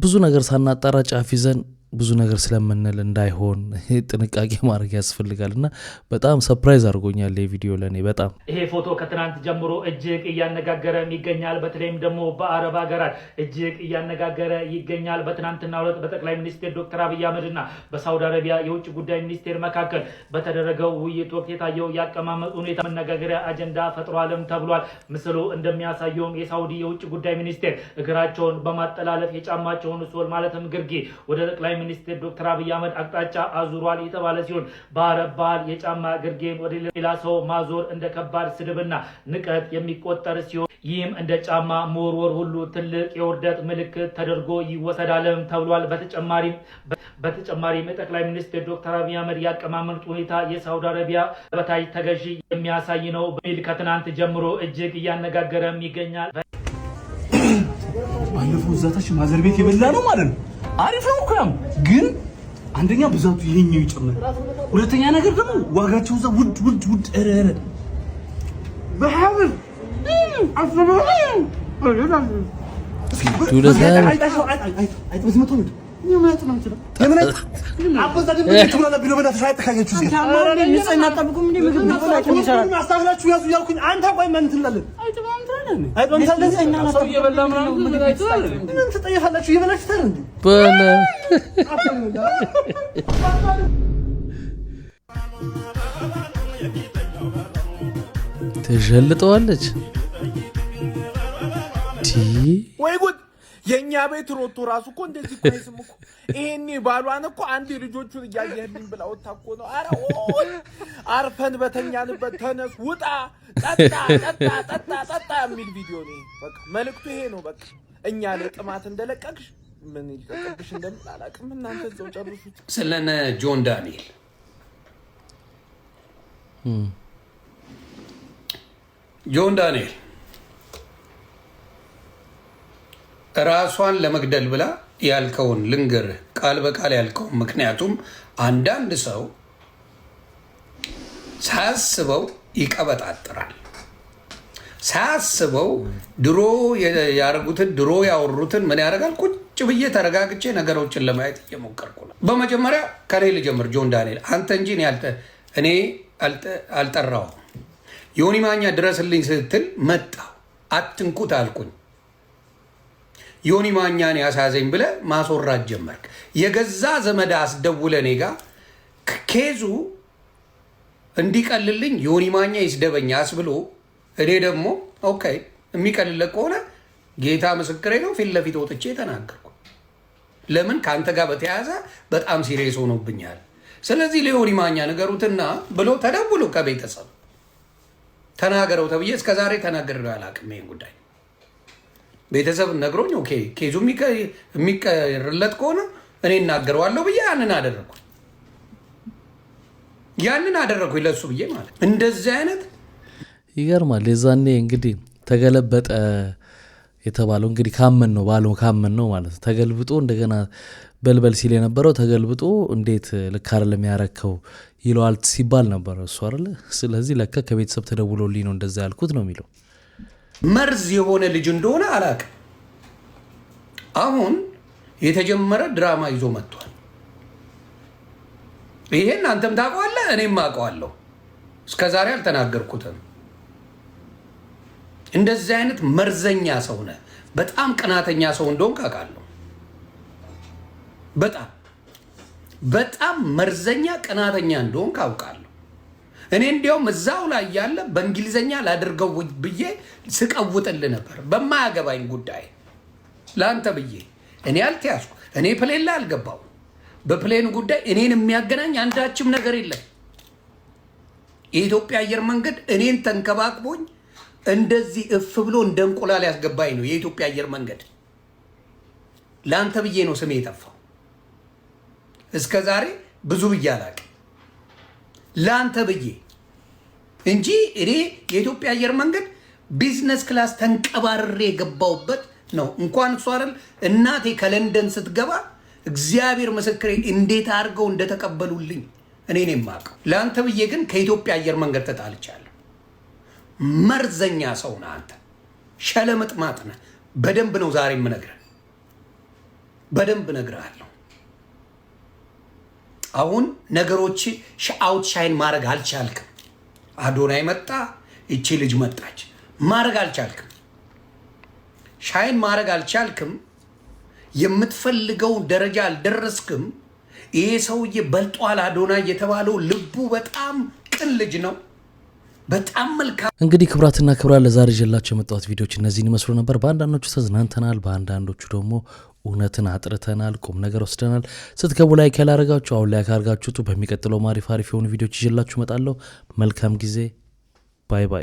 Speaker 1: ብዙ ነገር ሳናጣራ ጫፍ ይዘን ብዙ ነገር ስለምንል እንዳይሆን ጥንቃቄ ማድረግ ያስፈልጋልና በጣም ሰርፕራይዝ አድርጎኛል ይሄ ቪዲዮ ለኔ በጣም።
Speaker 8: ይሄ ፎቶ ከትናንት ጀምሮ እጅግ እያነጋገረ ይገኛል። በተለይም ደግሞ በአረብ ሀገራት እጅግ እያነጋገረ ይገኛል። በትናንትናው ዕለት በጠቅላይ ሚኒስትር ዶክተር አብይ አህመድና በሳውዲ አረቢያ የውጭ ጉዳይ ሚኒስቴር መካከል በተደረገው ውይይት ወቅት የታየው ያቀማመጥ ሁኔታ መነጋገሪያ አጀንዳ ፈጥሯልም ተብሏል። ምስሉ እንደሚያሳየውም የሳውዲ የውጭ ጉዳይ ሚኒስቴር እግራቸውን በማጠላለፍ የጫማቸውን ሶል ማለትም ግርጌ ወደ ጠቅላይ ሚኒስትር ዶክተር አብይ አህመድ አቅጣጫ አዙሯል የተባለ ሲሆን በአረብ ባህል የጫማ ግርጌን ወደ ሌላ ሰው ማዞር እንደ ከባድ ስድብና ንቀት የሚቆጠር ሲሆን ይህም እንደ ጫማ መወርወር ሁሉ ትልቅ የውርደት ምልክት ተደርጎ ይወሰዳልም ተብሏል። በተጨማሪም የጠቅላይ ሚኒስትር ዶክተር አብይ አህመድ ያቀማመጥ ሁኔታ የሳውዲ አረቢያ በታች ተገዢ የሚያሳይ ነው በሚል ከትናንት ጀምሮ እጅግ እያነጋገረም ይገኛል።
Speaker 9: ባለፈው ዛታች ማዘር ቤት የበላ ነው ማለት ነው። አሪፍ ነው እኮ ግን አንደኛ ብዛቱ ይሄኛው ይጨምር፣ ሁለተኛ ነገር ደግሞ ዋጋቸው እዛ ውድ እረረ በሐብል
Speaker 1: ተጀልጠዋለች።
Speaker 10: ወይ ጉድ! የኛ ቤት ሮቶ ራሱ እኮ እንደዚህ እኮ አይስም እኮ። ይሄኔ ባሏን እኮ አንዴ ልጆቹን እያየህልኝ ብላ ወጣ እኮ ነው። ኧረ አርፈን በተኛንበት ተነስ፣ ውጣ፣ ጠጣ የሚል ቪዲዮ ነው። በቃ መልዕክቱ ይሄ ነው። በቃ እኛ ላይ ጥማት እንደለቀቅሽ ምን ይጠቅብሽ እንደምላላቅም እናንተ እዛው ጨርሱት።
Speaker 13: ስለነ ጆን ዳንኤል ጆን ዳንኤል ራሷን ለመግደል ብላ ያልከውን ልንገርህ፣ ቃል በቃል ያልከውን። ምክንያቱም አንዳንድ ሰው ሳያስበው ይቀበጣጥራል። ሳያስበው ድሮ ያደረጉትን ድሮ ያወሩትን ምን ያደርጋል? ቁጭ ብዬ ተረጋግቼ ነገሮችን ለማየት እየሞከርኩ ነው። በመጀመሪያ ከኔ ልጀምር። ጆን ዳንኤል አንተ እንጂ እኔ አልጠራሁም። ዮኒ ማኛ ድረስልኝ ስትል መጣሁ። አትንኩት አልኩኝ። ዮኒ ማኛን ያሳዘኝ ብለህ ማስወራት ጀመርክ። የገዛ ዘመድ አስደውለህ እኔ ጋ ኬዙ እንዲቀልልኝ ዮኒ ማኛ ይስደበኝ አስብሎ እኔ ደግሞ ኦኬ የሚቀልልህ ከሆነ ጌታ ምስክሬ ነው ፊት ለፊት ወጥቼ ተናገርኩ። ለምን ከአንተ ጋር በተያያዘ በጣም ሲሪየስ ሆኖብኛል። ስለዚህ ለዮኒ ማኛ ንገሩትና ብሎ ተደውሎ ከቤተሰብ ተናገረው ተብዬ እስከዛሬ ተናግሬው አላውቅም። ይሄን ጉዳይ ቤተሰብ ነግሮኝ ኦኬ ኬዙ የሚቀርለት ከሆነ እኔ እናገረዋለሁ ብዬ ያንን አደረኩኝ ለሱ ብዬ ማለት። እንደዚህ አይነት
Speaker 1: ይገርማል። የዛኔ እንግዲህ ተገለበጠ የተባለው እንግዲህ ካመን ነው ባለው ካመን ነው ማለት ተገልብጦ እንደገና በልበል ሲል የነበረው ተገልብጦ እንዴት ልክ አይደለም ያረከው ይለዋል ሲባል ነበር እሱ አይደለ። ስለዚህ ለካ ከቤተሰብ ተደውሎልኝ ነው እንደዛ ያልኩት ነው የሚለው።
Speaker 13: መርዝ የሆነ ልጅ እንደሆነ አላውቅም። አሁን የተጀመረ ድራማ ይዞ መጥቷል። ይሄን አንተም ታውቀዋለህ፣ እኔም አውቀዋለሁ። እስከዛሬ አልተናገርኩትም። እንደዚህ አይነት መርዘኛ ሰው ነህ። በጣም ቅናተኛ ሰው እንደሆንክ አውቃለሁ። በጣም መርዘኛ ቅናተኛ እንደሆንክ አውቃለሁ። እኔ እንዲያውም እዛው ላይ ያለ በእንግሊዘኛ ላድርገው ብዬ ስቀውጥልህ ነበር በማያገባኝ ጉዳይ ለአንተ ብዬ። እኔ አልተያዝኩ፣ እኔ ፕሌን ላይ አልገባው። በፕሌን ጉዳይ እኔን የሚያገናኝ አንዳችም ነገር የለም። የኢትዮጵያ አየር መንገድ እኔን ተንከባክቦኝ እንደዚህ እፍ ብሎ እንደ እንቁላል ያስገባኝ ነው የኢትዮጵያ አየር መንገድ። ለአንተ ብዬ ነው ስሜ የጠፋው። እስከ ዛሬ ብዙ ብዬ አላውቅም። ለአንተ ብዬ እንጂ እኔ የኢትዮጵያ አየር መንገድ ቢዝነስ ክላስ ተንቀባርሬ የገባውበት ነው። እንኳን እሱ አይደል እናቴ ከለንደን ስትገባ እግዚአብሔር ምስክሬ እንዴት አድርገው እንደተቀበሉልኝ እኔ ነኝ የማውቀው። ለአንተ ብዬ ግን ከኢትዮጵያ አየር መንገድ ተጣልቻለሁ። መርዘኛ ሰው ነህ አንተ፣ ሸለምጥማጥ ነህ። በደንብ ነው ዛሬ የምነግርህ፣ በደንብ እነግርሃለሁ። አሁን ነገሮች አውት ሻይን ማድረግ አልቻልክም። አዶናይ መጣ፣ እቺ ልጅ መጣች፣ ማድረግ አልቻልክም። ሻይን ማድረግ አልቻልክም። የምትፈልገው ደረጃ አልደረስክም። ይሄ ሰውዬ በልጧል። አዶናይ የተባለው ልቡ በጣም ቅን ልጅ ነው። በጣም መልካም።
Speaker 1: እንግዲህ ክብራትና ክብራ ለዛሬ ይዤላችሁ የመጣሁት ቪዲዮዎች እነዚህን ይመስሉ ነበር። በአንዳንዶቹ ተዝናንተናል፣ በአንዳንዶቹ ደግሞ እውነትን አጥርተናል፣ ቁም ነገር ወስደናል። ስትገቡ ላይክ ያላረጋችሁ አሁን ላይክ አድርጋችሁ በሚቀጥለው አሪፍ የሆኑ ቪዲዮዎች ይዤላችሁ እመጣለሁ። መልካም ጊዜ። ባይ ባይ።